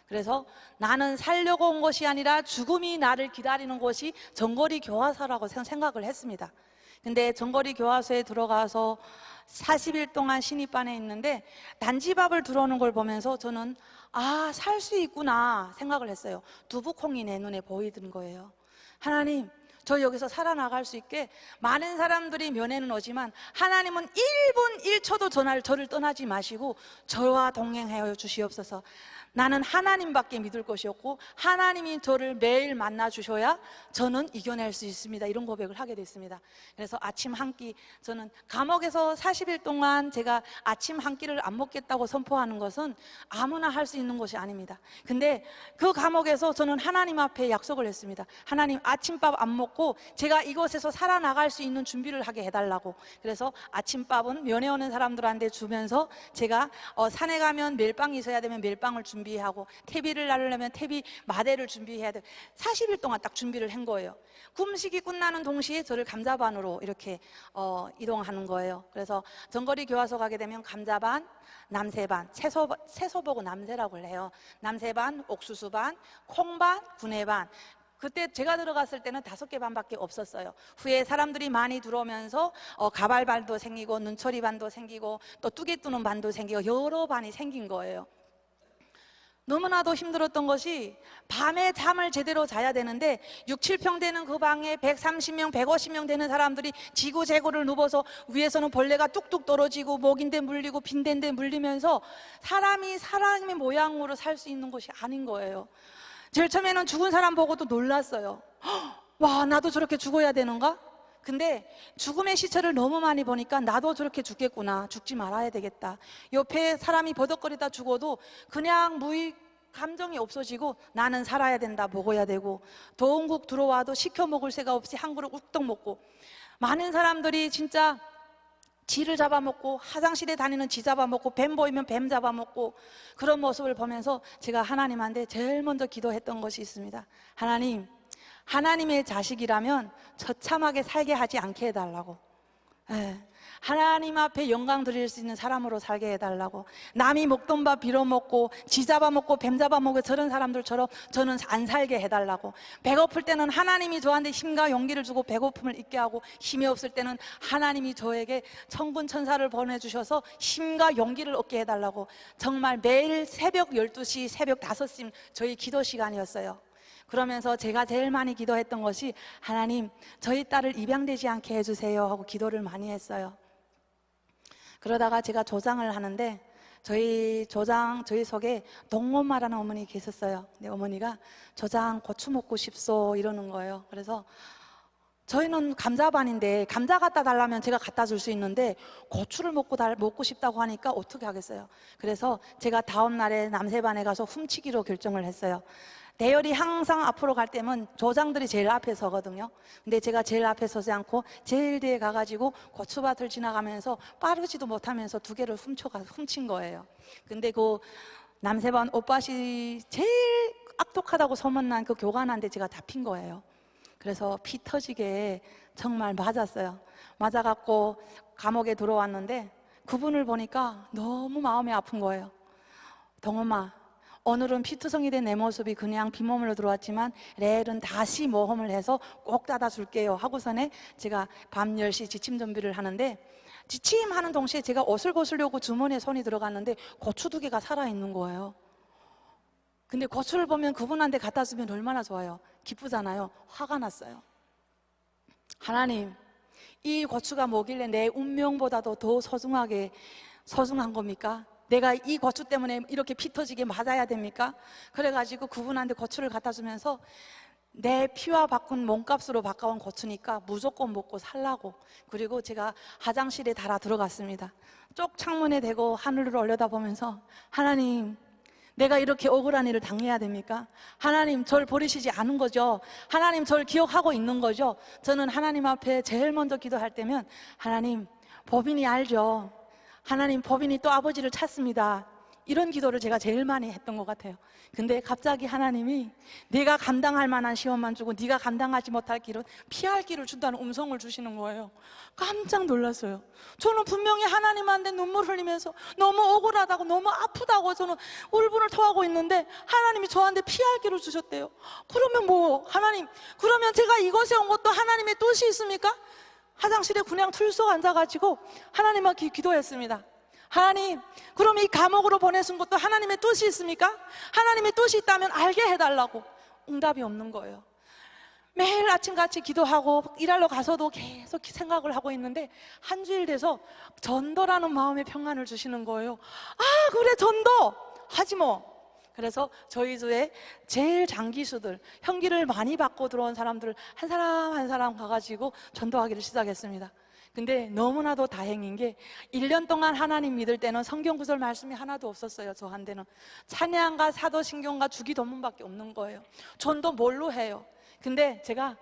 그래서 나는 살려고 온 것이 아니라 죽음이 나를 기다리는 곳이 전거리 교화소라고 생각을 했습니다. 근데 전거리 교화소에 들어가서 40일 동안 신입반에 있는데 난집앞을 들어오는 걸 보면서 저는 살 수 있구나 생각을 했어요. 두부콩이 내 눈에 보이던 거예요. 하나님, 저 여기서 살아나갈 수 있게 많은 사람들이 면회는 오지만 하나님은 1분 1초도 저를 떠나지 마시고 저와 동행하여 주시옵소서. 나는 하나님밖에 믿을 것이 없고 하나님이 저를 매일 만나 주셔야 저는 이겨낼 수 있습니다. 이런 고백을 하게 됐습니다. 그래서 아침 한 끼, 저는 감옥에서 40일 동안 제가 아침 한 끼를 안 먹겠다고 선포하는 것은 아무나 할 수 있는 것이 아닙니다. 근데 그 감옥에서 저는 하나님 앞에 약속을 했습니다. 하나님, 아침밥 안 먹고 받고 제가 이곳에서 살아나갈 수 있는 준비를 하게 해달라고. 그래서 아침밥은 면회 오는 사람들한테 주면서 제가 산에 가면 멜빵이 있어야 되면 멜빵을 준비하고, 퇴비를 나르려면 퇴비 마대를 준비해야 돼. 40일 동안 딱 준비를 한 거예요. 금식이 끝나는 동시에 저를 감자반으로 이렇게 이동하는 거예요. 그래서 전거리 교화소 가게 되면 감자반, 남새반, 채소 보고 남새라고 해요. 남새반, 옥수수반, 콩반, 구내반. 그때 제가 들어갔을 때는 5개 반밖에 없었어요. 후에 사람들이 많이 들어오면서 가발반도 생기고 눈초리반도 생기고 또 뚜개 뜨는 반도 생기고 여러 반이 생긴 거예요. 너무나도 힘들었던 것이, 밤에 잠을 제대로 자야 되는데 6, 7평 되는 그 방에 130명, 150명 되는 사람들이 지구재구를 누워서 위에서는 벌레가 뚝뚝 떨어지고 목인데 물리고 빈대인데 물리면서 사람이 사람의 모양으로 살 수 있는 것이 아닌 거예요. 제일 처음에는 죽은 사람 보고도 놀랐어요. 와, 나도 저렇게 죽어야 되는가? 근데 죽음의 시체를 너무 많이 보니까 나도 저렇게 죽겠구나, 죽지 말아야 되겠다. 옆에 사람이 버덕거리다 죽어도 그냥 감정이 없어지고 나는 살아야 된다, 먹어야 되고, 더운 국 들어와도 시켜 먹을 새가 없이 한 그릇 우떡 먹고, 많은 사람들이 진짜 쥐를 잡아먹고, 화장실에 다니는 쥐 잡아먹고, 뱀 보이면 뱀 잡아먹고, 그런 모습을 보면서 제가 하나님한테 제일 먼저 기도했던 것이 있습니다. 하나님, 하나님의 자식이라면 처참하게 살게 하지 않게 해달라고. 하나님 앞에 영광 드릴 수 있는 사람으로 살게 해달라고. 남이 먹던 밥 빌어먹고 쥐 잡아먹고 뱀 잡아먹고 저런 사람들처럼 저는 안 살게 해달라고. 배고플 때는 하나님이 저한테 힘과 용기를 주고 배고픔을 잊게 하고, 힘이 없을 때는 하나님이 저에게 천군 천사를 보내주셔서 힘과 용기를 얻게 해달라고. 정말 매일 새벽 12시, 새벽 5시 저희 기도 시간이었어요. 그러면서 제가 제일 많이 기도했던 것이, 하나님, 저희 딸을 입양되지 않게 해주세요 하고 기도를 많이 했어요. 그러다가 제가 조장을 하는데 저희 속에 동엄마라는 어머니 계셨어요. 근데 어머니가 조장 고추 먹고 싶소 이러는 거예요. 그래서 저희는 감자반인데 감자 갖다 달라면 제가 갖다 줄 수 있는데 고추를 먹고 싶다고 하니까 어떻게 하겠어요. 그래서 제가 다음 날에 남새반에 가서 훔치기로 결정을 했어요. 대열이 항상 앞으로 갈 때면 조장들이 제일 앞에 서거든요. 근데 제가 제일 앞에 서지 않고 제일 뒤에 가가지고 고추밭을 지나가면서 빠르지도 못하면서 2개를 훔친 거예요. 근데 그 남새반 오빠씨 제일 악독하다고 소문난 그 교관한테 제가 잡힌 거예요. 그래서 피 터지게 정말 맞았어요. 맞아갖고 감옥에 들어왔는데 그분을 보니까 너무 마음이 아픈 거예요. 동엄아, 오늘은 피투성이 된 내 모습이 그냥 빈몸으로 들어왔지만 내일은 다시 모험을 해서 꼭 닫아줄게요 하고서는 제가 밤 10시 지침 준비를 하는데, 지침하는 동시에 제가 옷을 벗으려고 주머니에 손이 들어갔는데 고추 2개가 살아있는 거예요. 근데 고추를 보면 그분한테 갖다 주면 얼마나 좋아요. 기쁘잖아요. 화가 났어요. 하나님, 이 고추가 뭐길래 내 운명보다도 더 소중한 겁니까? 내가 이 고추 때문에 이렇게 피 터지게 맞아야 됩니까? 그래가지고 그분한테 고추를 갖다 주면서 내 피와 바꾼 몸값으로 바꿔온 고추니까 무조건 먹고 살라고. 그리고 제가 화장실에 달아 들어갔습니다. 쪽 창문에 대고 하늘을 올려다보면서, 하나님, 내가 이렇게 억울한 일을 당해야 됩니까? 하나님, 절 버리시지 않은 거죠? 하나님, 절 기억하고 있는 거죠? 저는 하나님 앞에 제일 먼저 기도할 때면, 하나님, 법인이 알죠? 하나님, 법인이 또 아버지를 찾습니다. 이런 기도를 제가 제일 많이 했던 것 같아요. 근데 갑자기 하나님이 내가 감당할 만한 시험만 주고 네가 감당하지 못할 길은 피할 길을 준다는 음성을 주시는 거예요. 깜짝 놀랐어요. 저는 분명히 하나님한테 눈물 흘리면서 너무 억울하다고, 너무 아프다고 저는 울분을 토하고 있는데 하나님이 저한테 피할 길을 주셨대요. 그러면 뭐, 하나님, 그러면 제가 이곳에 온 것도 하나님의 뜻이 있습니까? 화장실에 그냥 툴썩 앉아가지고 하나님께 기도했습니다. 하나님, 그럼 이 감옥으로 보내신 것도 하나님의 뜻이 있습니까? 하나님의 뜻이 있다면 알게 해달라고. 응답이 없는 거예요. 매일 아침같이 기도하고 일하러 가서도 계속 생각을 하고 있는데 한 주일 돼서 전도라는 마음의 평안을 주시는 거예요. 아, 그래, 전도 하지 뭐. 그래서 저희 주에 제일 장기수들, 형기를 많이 받고 들어온 사람들 한 사람 한 사람 가가지고 전도하기를 시작했습니다. 근데 너무나도 다행인 게 1년 동안 하나님 믿을 때는 성경 구절 말씀이 하나도 없었어요. 저한테는 찬양과 사도신경과 주기도문밖에 없는 거예요. 전도 뭘로 해요? 근데 제가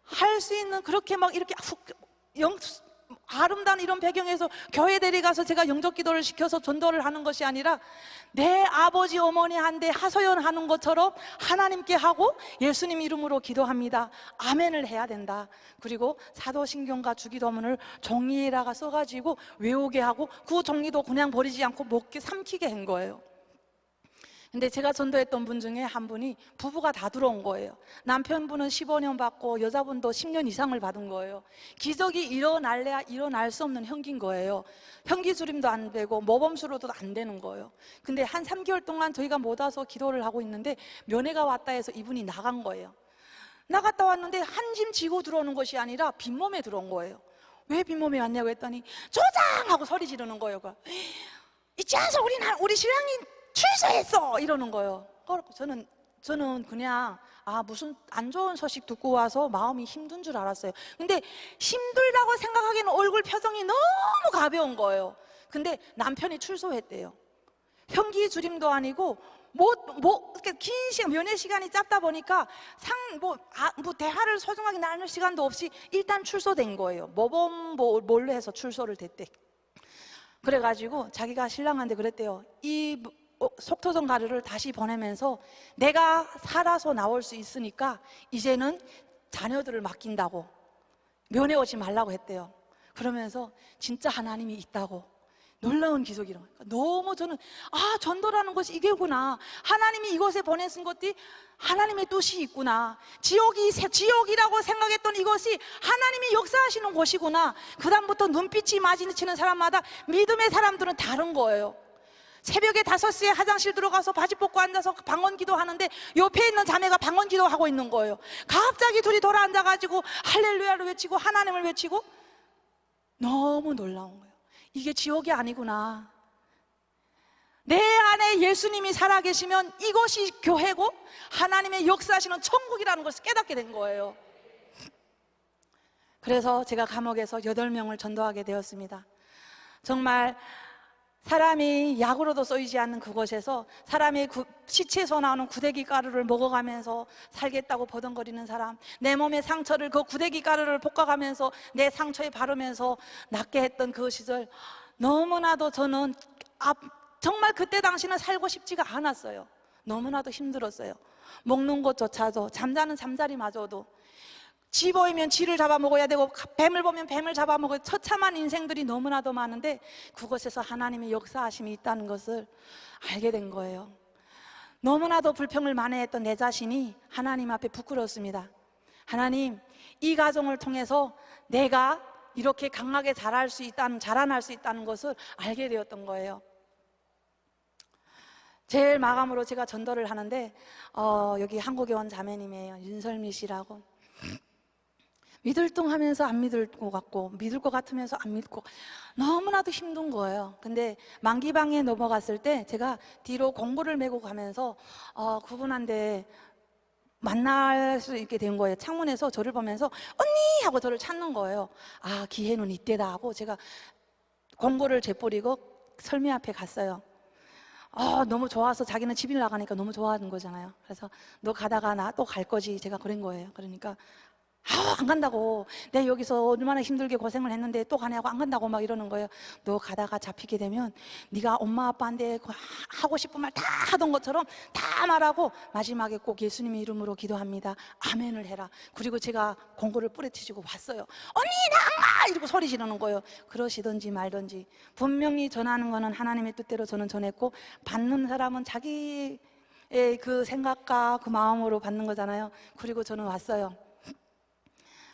할 수 있는 그렇게 막 이렇게 아름다운 이런 배경에서 교회 데려가서 제가 영접 기도를 시켜서 전도를 하는 것이 아니라 내 아버지 어머니한테 하소연하는 것처럼 하나님께 하고 예수님 이름으로 기도합니다. 아멘을 해야 된다. 그리고 사도신경과 주기도문을 종이에다가 써가지고 외우게 하고 그 종이도 그냥 버리지 않고 먹게 삼키게 한 거예요. 근데 제가 전도했던 분 중에 한 분이 부부가 다 들어온 거예요. 남편분은 15년 받고 여자분도 10년 이상을 받은 거예요. 기적이 일어날래야 일어날 수 없는 형기인 거예요. 형기 주림도 안 되고 모범수로도 안 되는 거예요. 근데 한 3개월 동안 저희가 못 와서 기도를 하고 있는데 면회가 왔다 해서 이분이 나간 거예요. 나갔다 왔는데 한 짐 지고 들어오는 것이 아니라 빈몸에 들어온 거예요. 왜 빈몸에 왔냐고 했더니 조장! 하고 소리 지르는 거예요. 있지 않소 우리 신랑이 출세했어! 이러는 거예요. 저는 그냥 무슨 안 좋은 소식 듣고 와서 마음이 힘든 줄 알았어요. 근데 힘들다고 생각하기에는 얼굴 표정이 너무 가벼운 거예요. 근데 남편이 출소했대요. 형기 주림도 아니고 이렇게 긴 시간, 면회 시간이 짧다 보니까 대화를 소중하게 나눌 시간도 없이 일단 출소된 거예요. 모범 뭘로 해서 출소를 됐대. 그래가지고 자기가 신랑한테 그랬대요. 이 속토성 가루를 다시 보내면서 내가 살아서 나올 수 있으니까 이제는 자녀들을 맡긴다고 면회 오지 말라고 했대요. 그러면서 진짜 하나님이 있다고 놀라운 기적이라고. 너무 저는 전도라는 것이 이게구나. 하나님이 이곳에 보내신 것이 하나님의 뜻이 있구나. 지옥이라고 생각했던 이것이 하나님이 역사하시는 곳이구나. 그 다음부터 눈빛이 마주치는 사람마다 믿음의 사람들은 다른 거예요. 새벽에 5시에 화장실 들어가서 바지 벗고 앉아서 방언기도 하는데 옆에 있는 자매가 방언기도 하고 있는 거예요. 갑자기 둘이 돌아 앉아가지고 할렐루야를 외치고 하나님을 외치고 너무 놀라운 거예요. 이게 지옥이 아니구나. 내 안에 예수님이 살아계시면 이것이 교회고 하나님의 역사하시는 천국이라는 것을 깨닫게 된 거예요. 그래서 제가 감옥에서 8명을 전도하게 되었습니다. 정말 사람이 약으로도 쓰이지 않는 그곳에서 사람이 시체에서 나오는 구데기 가루를 먹어가면서 살겠다고 버둥거리는 사람, 내 몸의 상처를 그 구데기 가루를 볶아가면서 내 상처에 바르면서 낫게 했던 그 시절, 너무나도 저는 정말 그때 당시는 살고 싶지가 않았어요. 너무나도 힘들었어요. 먹는 것조차도, 잠자는 잠자리마저도, 쥐 보이면 쥐를 잡아먹어야 되고 뱀을 보면 뱀을 잡아먹어야, 처참한 인생들이 너무나도 많은데 그곳에서 하나님의 역사하심이 있다는 것을 알게 된 거예요. 너무나도 불평을 만회했던 내 자신이 하나님 앞에 부끄러웠습니다. 하나님, 이 가정을 통해서 내가 이렇게 강하게 자랄 수 있다는 것을 알게 되었던 거예요. 제일 마감으로 제가 전도를 하는데 여기 한국에 온 자매님이에요. 윤설미 씨라고. 믿을 둥 하면서 안 믿을 것 같고 믿을 것 같으면서 안 믿고 너무나도 힘든 거예요. 근데 만기방에 넘어갔을 때 제가 뒤로 공부를 메고 가면서 그분한테 만날 수 있게 된 거예요. 창문에서 저를 보면서 언니! 하고 저를 찾는 거예요. 기회는 이때다 하고 제가 공부를 재뿌리고 설미 앞에 갔어요. 너무 좋아서 자기는 집일 나가니까 너무 좋아하는 거잖아요. 그래서 너 가다가 나 또 갈 거지, 제가 그런 거예요. 그러니까 안 간다고. 내가 여기서 얼마나 힘들게 고생을 했는데 또 가냐고, 안 간다고 막 이러는 거예요. 너 가다가 잡히게 되면 네가 엄마 아빠한테 하고 싶은 말 다 하던 것처럼 다 말하고 마지막에 꼭 예수님의 이름으로 기도합니다, 아멘을 해라. 그리고 제가 공고를 뿌리치고 왔어요. 언니 나 안 가! 이러고 소리 지르는 거예요. 그러시든지 말든지 분명히 전하는 거는 하나님의 뜻대로 저는 전했고, 받는 사람은 자기의 그 생각과 그 마음으로 받는 거잖아요. 그리고 저는 왔어요.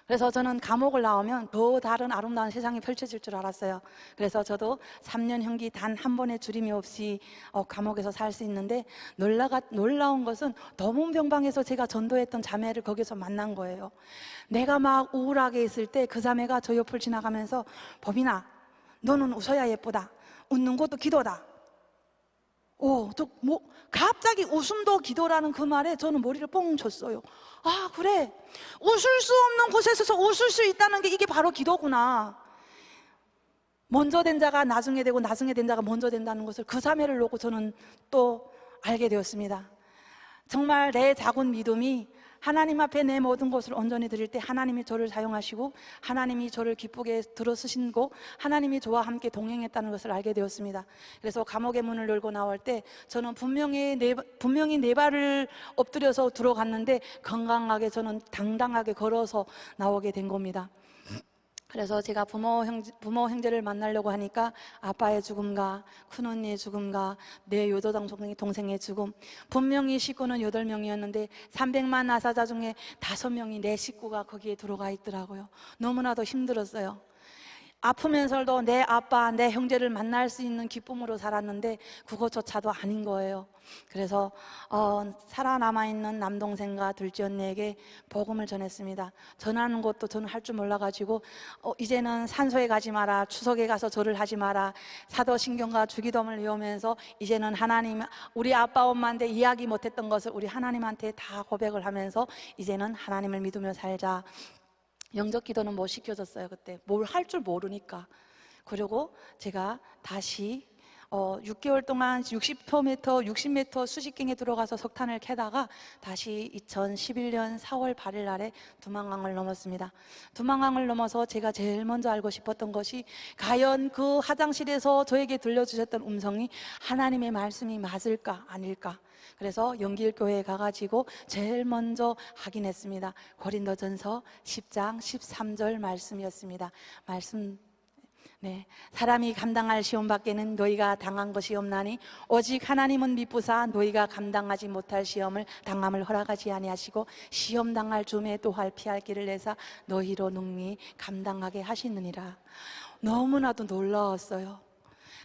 그래서 저는 감옥을 나오면 더 다른 아름다운 세상이 펼쳐질 줄 알았어요. 그래서 저도 3년 형기 단 한 번의 줄임이 없이 감옥에서 살 수 있는데, 놀라운 것은 도문병방에서 제가 전도했던 자매를 거기서 만난 거예요. 내가 막 우울하게 있을 때 그 자매가 저 옆을 지나가면서 범인아, 너는 웃어야 예쁘다. 웃는 것도 기도다. 갑자기 웃음도 기도라는 그 말에 저는 머리를 뻥 쳤어요. 그래, 웃을 수 없는 곳에서 웃을 수 있다는 게 이게 바로 기도구나. 먼저 된 자가 나중에 되고 나중에 된 자가 먼저 된다는 것을 그 자매를 놓고 저는 또 알게 되었습니다. 정말 내 작은 믿음이 하나님 앞에 내 모든 것을 온전히 드릴 때 하나님이 저를 사용하시고 하나님이 저를 기쁘게 들어쓰시고 하나님이 저와 함께 동행했다는 것을 알게 되었습니다. 그래서 감옥의 문을 열고 나올 때 저는 분명히 네 발을 엎드려서 들어갔는데 건강하게 저는 당당하게 걸어서 나오게 된 겁니다. 그래서 제가 부모 형제를 만나려고 하니까 아빠의 죽음과 큰언니의 죽음과 내 요도당 동생의 죽음, 분명히 식구는 8명이었는데 300만 나사자 중에 5명이 내 식구가 거기에 들어가 있더라고요. 너무나도 힘들었어요. 아프면서도 내 아빠, 내 형제를 만날 수 있는 기쁨으로 살았는데 그것조차도 아닌 거예요. 그래서 살아남아있는 남동생과 둘째 언니에게 복음을 전했습니다. 전하는 것도 저는 할 줄 몰라가지고 이제는 산소에 가지 마라, 추석에 가서 절을 하지 마라, 사도신경과 주기도문을 외우면서 이제는 하나님, 우리 아빠 엄마한테 이야기 못했던 것을 우리 하나님한테 다 고백을 하면서 이제는 하나님을 믿으며 살자. 영적 기도는 못 시켜줬어요. 그때 뭘 할 줄 모르니까. 그리고 제가 다시 6개월 동안 60m, 60m 수직경에 들어가서 석탄을 캐다가 다시 2011년 4월 8일 날에 두만강을 넘었습니다. 두만강을 넘어서 제가 제일 먼저 알고 싶었던 것이 과연 그 화장실에서 저에게 들려주셨던 음성이 하나님의 말씀이 맞을까 아닐까. 그래서 영길교회에 가가지고 제일 먼저 확인했습니다. 고린도전서 10장 13절 말씀이었습니다. 사람이 감당할 시험 밖에는 너희가 당한 것이 없나니 오직 하나님은 미쁘사 너희가 감당하지 못할 시험을 당함을 허락하지 아니하시고 시험 당할 줌에 또한 피할 길을 내사 너희로 능히 감당하게 하시느니라. 너무나도 놀라웠어요.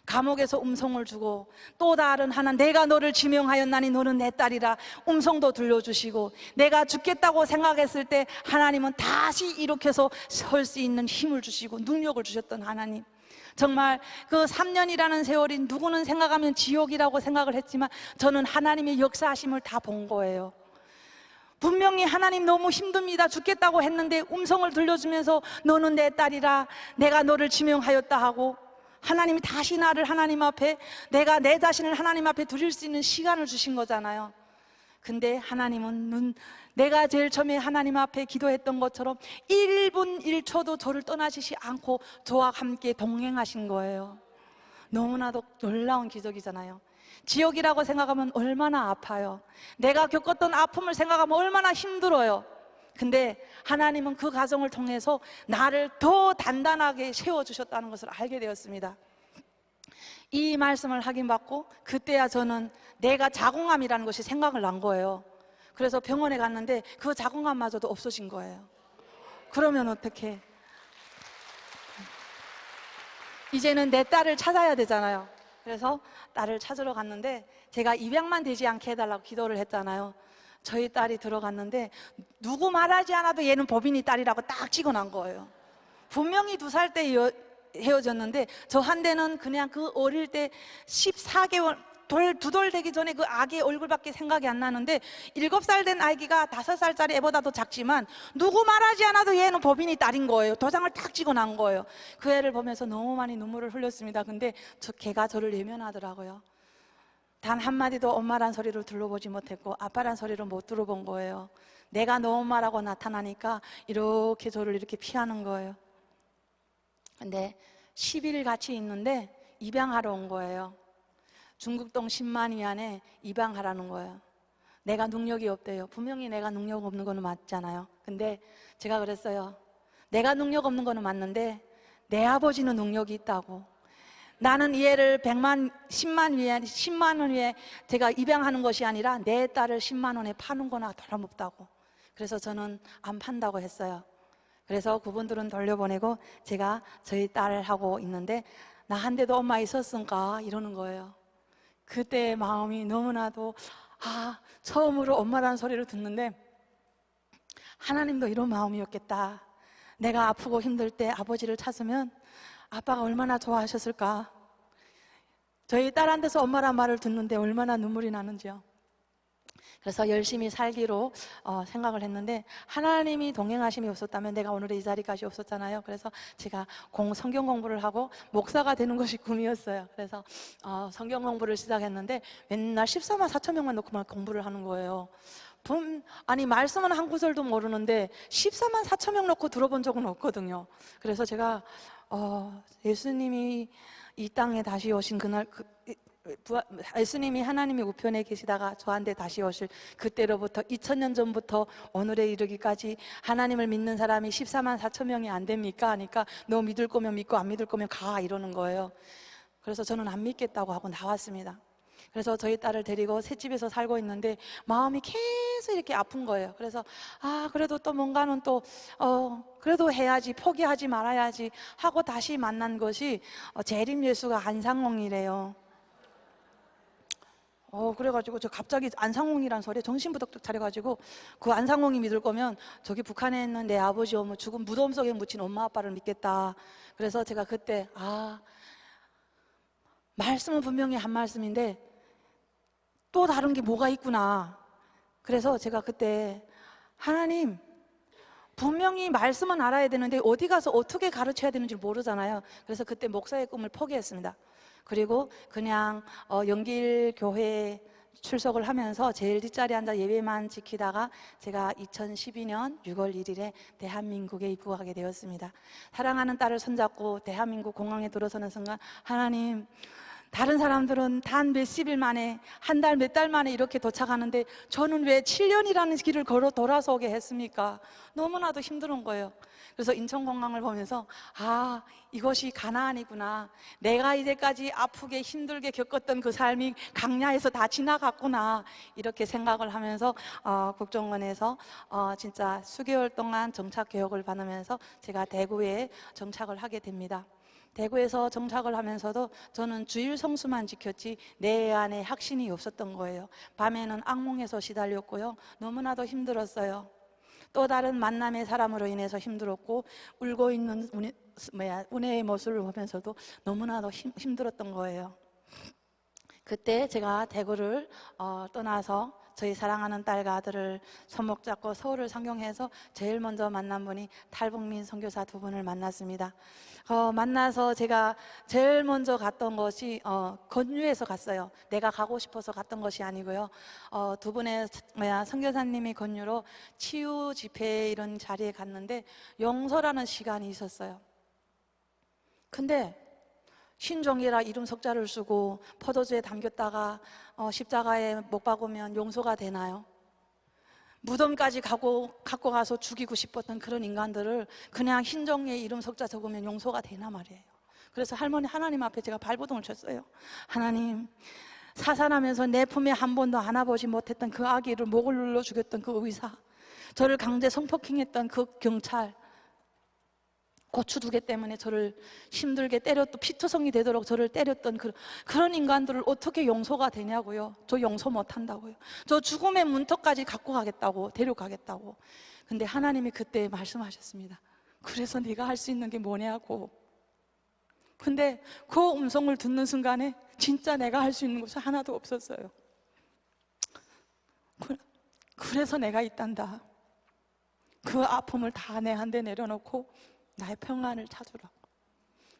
감옥에서 음성을 주고 또 다른 하나, 내가 너를 지명하였나니 너는 내 딸이라 음성도 들려주시고, 내가 죽겠다고 생각했을 때 하나님은 다시 일으켜서 설 수 있는 힘을 주시고 능력을 주셨던 하나님. 정말 그 3년이라는 세월이 누구는 생각하면 지옥이라고 생각을 했지만 저는 하나님의 역사하심을 다 본 거예요. 분명히 하나님 너무 힘듭니다, 죽겠다고 했는데 음성을 들려주면서 너는 내 딸이라 내가 너를 지명하였다 하고, 하나님이 다시 나를 하나님 앞에, 내가 내 자신을 하나님 앞에 드릴 수 있는 시간을 주신 거잖아요. 근데 하나님은 내가 제일 처음에 하나님 앞에 기도했던 것처럼 1분 1초도 저를 떠나시지 않고 저와 함께 동행하신 거예요. 너무나도 놀라운 기적이잖아요. 지옥이라고 생각하면 얼마나 아파요. 내가 겪었던 아픔을 생각하면 얼마나 힘들어요. 근데 하나님은 그 과정을 통해서 나를 더 단단하게 세워주셨다는 것을 알게 되었습니다. 이 말씀을 확인받고 그때야 저는 내가 자궁암이라는 것이 생각을 난 거예요. 그래서 병원에 갔는데 그 자궁암마저도 없어진 거예요. 그러면 어떡해? 이제는 내 딸을 찾아야 되잖아요. 그래서 딸을 찾으러 갔는데 제가 입양만 되지 않게 해달라고 기도를 했잖아요. 저희 딸이 들어갔는데 누구 말하지 않아도 얘는 법인이 딸이라고 딱 찍어난 거예요. 분명히 2살 때 헤어졌는데 저한테는 그냥 그 어릴 때 14개월 두 돌 되기 전에 그 아기의 얼굴밖에 생각이 안 나는데 7살 된 아기가 5살짜리 애보다도 작지만 누구 말하지 않아도 얘는 법인이 딸인 거예요. 도장을 딱 찍어난 거예요. 그 애를 보면서 너무 많이 눈물을 흘렸습니다. 근데 걔가 저를 외면하더라고요. 단 한마디도 엄마란 소리를 들어보지 못했고 아빠란 소리를 못 들어본 거예요. 내가 너 엄마라고 나타나니까 이렇게 저를 이렇게 피하는 거예요. 근데 10일 같이 있는데 입양하러 온 거예요. 중국동 10만 위안에 입양하라는 거예요. 내가 능력이 없대요. 분명히 내가 능력 없는 거는 맞잖아요. 근데 제가 그랬어요. 내가 능력 없는 거는 맞는데 내 아버지는 능력이 있다고. 나는 이 애를 10만 원 위에 제가 입양하는 것이 아니라 내 딸을 10만 원에 파는 거나 다름없다고. 그래서 저는 안 판다고 했어요. 그래서 그분들은 돌려보내고 제가 저희 딸하고 있는데 나한테도 엄마 있었을까 이러는 거예요. 그때 마음이 너무나도 처음으로 엄마라는 소리를 듣는데 하나님도 이런 마음이었겠다. 내가 아프고 힘들 때 아버지를 찾으면 아빠가 얼마나 좋아하셨을까. 저희 딸한테서 엄마란 말을 듣는데 얼마나 눈물이 나는지요. 그래서 열심히 살기로 생각을 했는데 하나님이 동행하심이 없었다면 내가 오늘 이 자리까지 없었잖아요. 그래서 제가 성경 공부를 하고 목사가 되는 것이 꿈이었어요. 그래서 성경 공부를 시작했는데 맨날 14만 4천 명만 놓고만 공부를 하는 거예요. 아니 말씀은 한 구절도 모르는데 14만 4천 명 놓고 들어본 적은 없거든요. 그래서 제가 예수님이 이 땅에 다시 오신 그날 예수님이 하나님의 우편에 계시다가 저한테 다시 오실 그때로부터 2000년 전부터 오늘에 이르기까지 하나님을 믿는 사람이 14만 4천 명이 안 됩니까? 하니까 너 믿을 거면 믿고 안 믿을 거면 가 이러는 거예요. 그래서 저는 안 믿겠다고 하고 나왔습니다. 그래서 저희 딸을 데리고 새집에서 살고 있는데 마음이 계속 이렇게 아픈 거예요. 그래서 그래도 또 뭔가는 또 그래도 해야지, 포기하지 말아야지 하고 다시 만난 것이 재림 예수가 안상홍이래요. 그래가지고 저 갑자기 안상홍이란 소리에 정신부덕 차려가지고 그 안상홍이 믿을 거면 저기 북한에 있는 내 아버지 어머 죽은 무덤 속에 묻힌 엄마 아빠를 믿겠다. 그래서 제가 그때 말씀은 분명히 한 말씀인데 또 다른 게 뭐가 있구나. 그래서 제가 그때 하나님 분명히 말씀은 알아야 되는데 어디 가서 어떻게 가르쳐야 되는지 모르잖아요. 그래서 그때 목사의 꿈을 포기했습니다. 그리고 그냥 연길 교회에 출석을 하면서 제일 뒷자리에 앉아 예배만 지키다가 제가 2012년 6월 1일에 대한민국에 입국하게 되었습니다. 사랑하는 딸을 손잡고 대한민국 공항에 들어서는 순간 하나님, 다른 사람들은 단 몇십 일 만에, 한 달, 몇 달 만에 이렇게 도착하는데 저는 왜 7년이라는 길을 걸어 돌아서 오게 했습니까? 너무나도 힘든 거예요. 그래서 인천공항을 보면서 이것이 가나안이구나. 내가 이제까지 아프게 힘들게 겪었던 그 삶이 강야에서 다 지나갔구나. 이렇게 생각을 하면서 국정원에서 진짜 수개월 동안 정착 교육을 받으면서 제가 대구에 정착을 하게 됩니다. 대구에서 정착을 하면서도 저는 주일 성수만 지켰지 내 안에 확신이 없었던 거예요. 밤에는 악몽에서 시달렸고요. 너무나도 힘들었어요. 또 다른 만남의 사람으로 인해서 힘들었고 울고 있는 은혜의 모습을 보면서도 너무나도 힘들었던 거예요. 그때 제가 대구를 떠나서 저희 사랑하는 딸과 아들을 손목 잡고 서울을 상경해서 제일 먼저 만난 분이 탈북민 선교사 두 분을 만났습니다. 만나서 제가 제일 먼저 갔던 것이 건유에서 갔어요. 내가 가고 싶어서 갔던 것이 아니고요. 두 분의 선교사님이 건유로 치유 집회 이런 자리에 갔는데 용서라는 시간이 있었어요. 근데 신종이라 이름 석자를 쓰고 포도주에 담겼다가 십자가에 못 박으면 용서가 되나요? 무덤까지 갖고 가서 죽이고 싶었던 그런 인간들을 그냥 흰종이에 이름 석자 적으면 용서가 되나 말이에요. 그래서 하나님 앞에 제가 발버둥을 쳤어요. 하나님, 사살하면서 내 품에 한 번도 안아보지 못했던 그 아기를 목을 눌러 죽였던 그 의사, 저를 강제 성폭행했던 그 경찰, 고추 2개 때문에 저를 힘들게 때렸던, 피투성이 되도록 저를 때렸던 그런 인간들을 어떻게 용서가 되냐고요. 저 용서 못한다고요. 저 죽음의 문턱까지 갖고 가겠다고, 데려가겠다고. 근데 하나님이 그때 말씀하셨습니다. 그래서 네가 할 수 있는 게 뭐냐고. 근데 그 음성을 듣는 순간에 진짜 내가 할 수 있는 것이 하나도 없었어요. 그래서 내가 있단다. 그 아픔을 다 내한테 내려놓고 나의 평안을 찾으라고.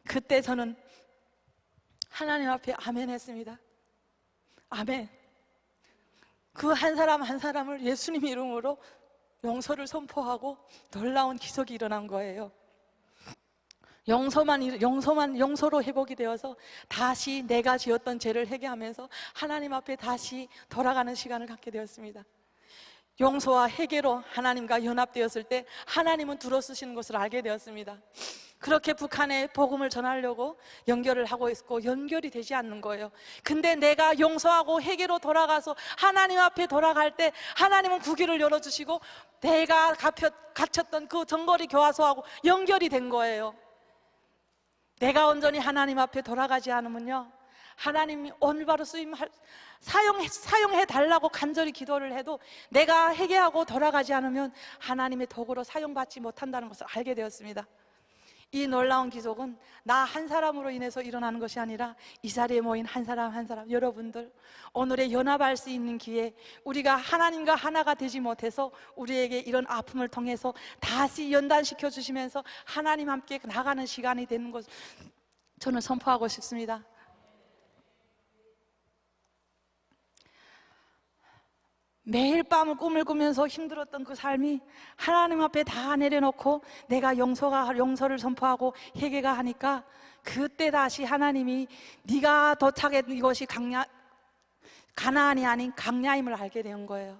그때 저는 하나님 앞에 아멘 했습니다. 아멘. 그 한 사람 한 사람을 예수님 이름으로 용서를 선포하고 놀라운 기적이 일어난 거예요. 용서로 회복이 되어서 다시 내가 지었던 죄를 회개하면서 하나님 앞에 다시 돌아가는 시간을 갖게 되었습니다. 용서와 회개로 하나님과 연합되었을 때 하나님은 들어쓰시는 것을 알게 되었습니다. 그렇게 북한에 복음을 전하려고 연결을 하고 있고 연결이 되지 않는 거예요. 근데 내가 용서하고 회개로 돌아가서 하나님 앞에 돌아갈 때 하나님은 구길을 열어주시고 내가 갇혔던 그 정거리 교화소하고 연결이 된 거예요. 내가 온전히 하나님 앞에 돌아가지 않으면요, 하나님이 오늘 바로 사용해 달라고 간절히 기도를 해도 내가 회개하고 돌아가지 않으면 하나님의 도구로 사용받지 못한다는 것을 알게 되었습니다. 이 놀라운 기적은 나 한 사람으로 인해서 일어나는 것이 아니라 이 자리에 모인 한 사람 한 사람, 여러분들 오늘의 연합할 수 있는 기회, 우리가 하나님과 하나가 되지 못해서 우리에게 이런 아픔을 통해서 다시 연단시켜 주시면서 하나님 함께 나가는 시간이 되는 것을 저는 선포하고 싶습니다. 매일 밤을 꿈을 꾸면서 힘들었던 그 삶이 하나님 앞에 다 내려놓고 내가 용서를 선포하고 회개가 하니까 그때 다시 하나님이 네가 도착한 이것이 가나안이 아닌 강야임을 알게 된 거예요.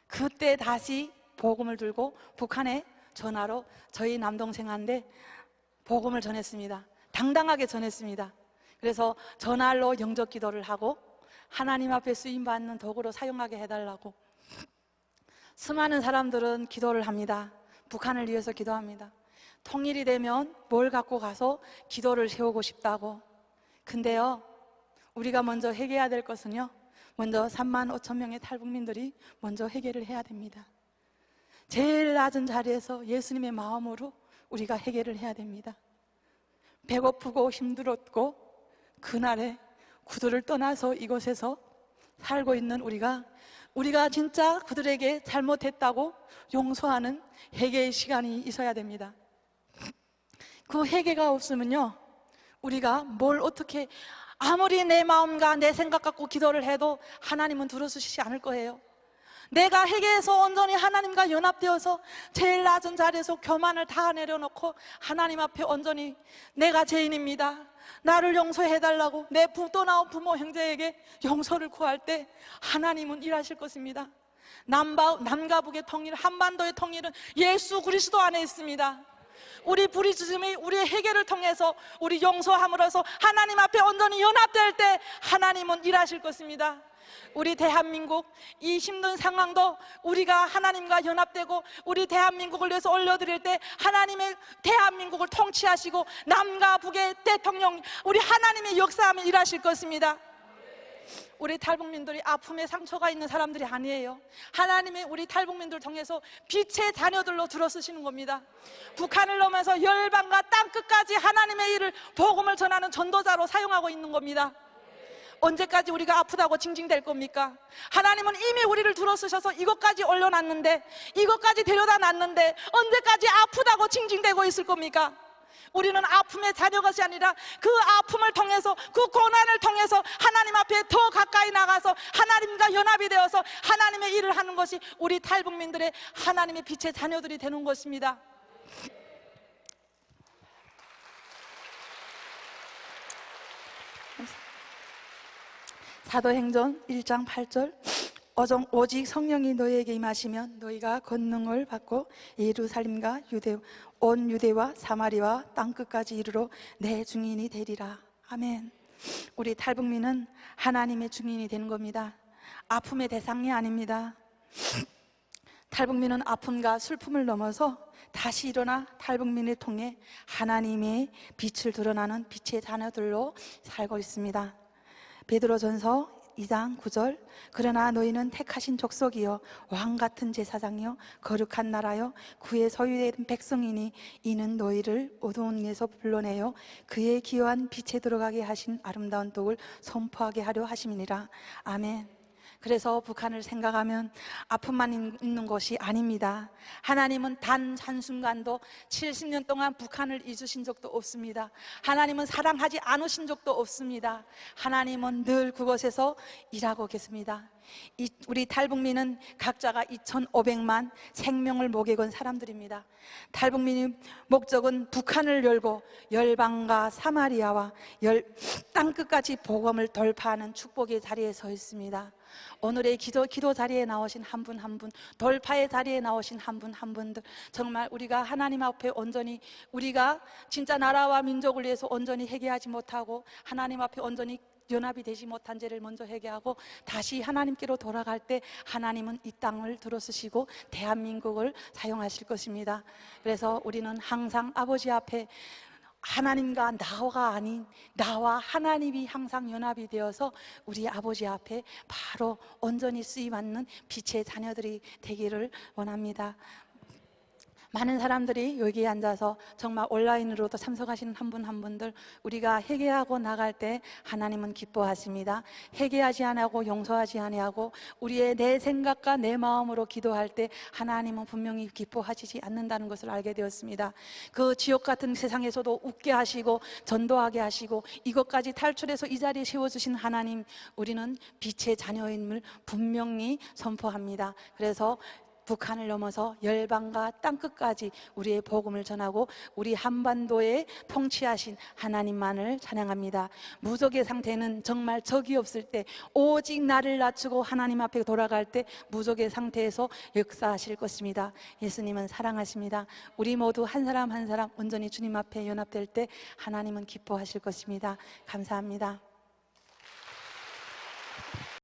그때 다시 복음을 들고 북한에 전화로 저희 남동생한테 복음을 전했습니다. 당당하게 전했습니다. 그래서 전화로 영접 기도를 하고 하나님 앞에 쓰임받는 도구로 사용하게 해달라고. 수많은 사람들은 기도를 합니다. 북한을 위해서 기도합니다. 통일이 되면 뭘 갖고 가서 기도를 세우고 싶다고. 근데요, 우리가 먼저 해결해야 될 것은요, 먼저 3만 5천 명의 탈북민들이 먼저 해결을 해야 됩니다. 제일 낮은 자리에서 예수님의 마음으로 우리가 해결을 해야 됩니다. 배고프고 힘들었고 그날에 그들을 떠나서 이곳에서 살고 있는 우리가 진짜 그들에게 잘못했다고 용서하는 회개의 시간이 있어야 됩니다. 그 회개가 없으면요, 우리가 뭘 어떻게 아무리 내 마음과 내 생각 갖고 기도를 해도 하나님은 들어주시지 않을 거예요. 내가 회개해서 온전히 하나님과 연합되어서 제일 낮은 자리에서 교만을 다 내려놓고 하나님 앞에 온전히 내가 죄인입니다, 나를 용서해달라고 내 떠나온 부모 형제에게 용서를 구할 때 하나님은 일하실 것입니다. 남과 북의 통일, 한반도의 통일은 예수 그리스도 안에 있습니다. 우리 부르짖음이 우리의 회개를 통해서 우리 용서함으로써 하나님 앞에 온전히 연합될 때 하나님은 일하실 것입니다. 우리 대한민국 이 힘든 상황도 우리가 하나님과 연합되고 우리 대한민국을 위해서 올려드릴 때 하나님의 대한민국을 통치하시고 남과 북의 대통령 우리 하나님의 역사하며 일하실 것입니다. 우리 탈북민들이 아픔에 상처가 있는 사람들이 아니에요. 하나님의 우리 탈북민들 통해서 빛의 자녀들로 들어쓰시는 겁니다. 북한을 넘어서 열방과 땅끝까지 하나님의 일을 복음을 전하는 전도자로 사용하고 있는 겁니다. 언제까지 우리가 아프다고 징징댈 겁니까? 하나님은 이미 우리를 들어쓰셔서 이것까지 올려놨는데, 이것까지 데려다 놨는데 언제까지 아프다고 징징대고 있을 겁니까? 우리는 아픔의 자녀가 아니라 그 아픔을 통해서, 그 고난을 통해서 하나님 앞에 더 가까이 나가서 하나님과 연합이 되어서 하나님의 일을 하는 것이 우리 탈북민들의 하나님의 빛의 자녀들이 되는 것입니다. 사도행전 1장 8절, 오직 성령이 너희에게 임하시면 너희가 권능을 받고 예루살렘과 온 유대와 사마리아 땅끝까지 이르러 내 증인이 되리라. 아멘. 우리 탈북민은 하나님의 증인이 되는 겁니다. 아픔의 대상이 아닙니다. 탈북민은 아픔과 슬픔을 넘어서 다시 일어나 탈북민을 통해 하나님의 빛을 드러나는 빛의 자녀들로 살고 있습니다. 베드로전서 2장 9절, 그러나 너희는 택하신 족속이요 왕같은 제사장이요 거룩한 나라요 그의 소유된 백성이니 이는 너희를 어두움에서 불러내어 그의 기여한 빛에 들어가게 하신 아름다운 복을 선포하게 하려 하심이니라. 아멘. 그래서 북한을 생각하면 아픔만 있는 것이 아닙니다. 하나님은 단 한순간도 70년 동안 북한을 잊으신 적도 없습니다. 하나님은 사랑하지 않으신 적도 없습니다. 하나님은 늘 그곳에서 일하고 계십니다. 우리 탈북민은 각자가 2,500만 생명을 목에 건 사람들입니다. 탈북민의 목적은 북한을 열고 열방과 사마리아와 땅끝까지 복음을 돌파하는 축복의 자리에 서 있습니다. 오늘의 기도 자리에 나오신 한 분 한 분, 돌파의 자리에 나오신 한 분 한 분들, 정말 우리가 하나님 앞에 온전히, 우리가 진짜 나라와 민족을 위해서 온전히 회개하지 못하고 하나님 앞에 온전히 연합이 되지 못한 죄를 먼저 회개하고 다시 하나님께로 돌아갈 때 하나님은 이 땅을 들어쓰시고 대한민국을 사용하실 것입니다. 그래서 우리는 항상 아버지 앞에 하나님과 나와 아닌 나와 하나님이 항상 연합이 되어서 우리 아버지 앞에 바로 온전히 쓰임받는 빛의 자녀들이 되기를 원합니다. 많은 사람들이 여기에 앉아서 정말 온라인으로도 참석하시는 한 분 한 분들, 우리가 회개하고 나갈 때 하나님은 기뻐하십니다. 회개하지 아니하고 용서하지 아니하고 우리의 내 생각과 내 마음으로 기도할 때 하나님은 분명히 기뻐하시지 않는다는 것을 알게 되었습니다. 그 지옥 같은 세상에서도 웃게 하시고 전도하게 하시고 이것까지 탈출해서 이 자리에 세워주신 하나님, 우리는 빛의 자녀임을 분명히 선포합니다. 그래서 북한을 넘어서 열방과 땅끝까지 우리의 복음을 전하고 우리 한반도에 통치하신 하나님만을 찬양합니다. 무적의 상태는 정말 적이 없을 때, 오직 나를 낮추고 하나님 앞에 돌아갈 때 무적의 상태에서 역사하실 것입니다. 예수님은 사랑하십니다. 우리 모두 한 사람 한 사람 온전히 주님 앞에 연합될 때 하나님은 기뻐하실 것입니다. 감사합니다.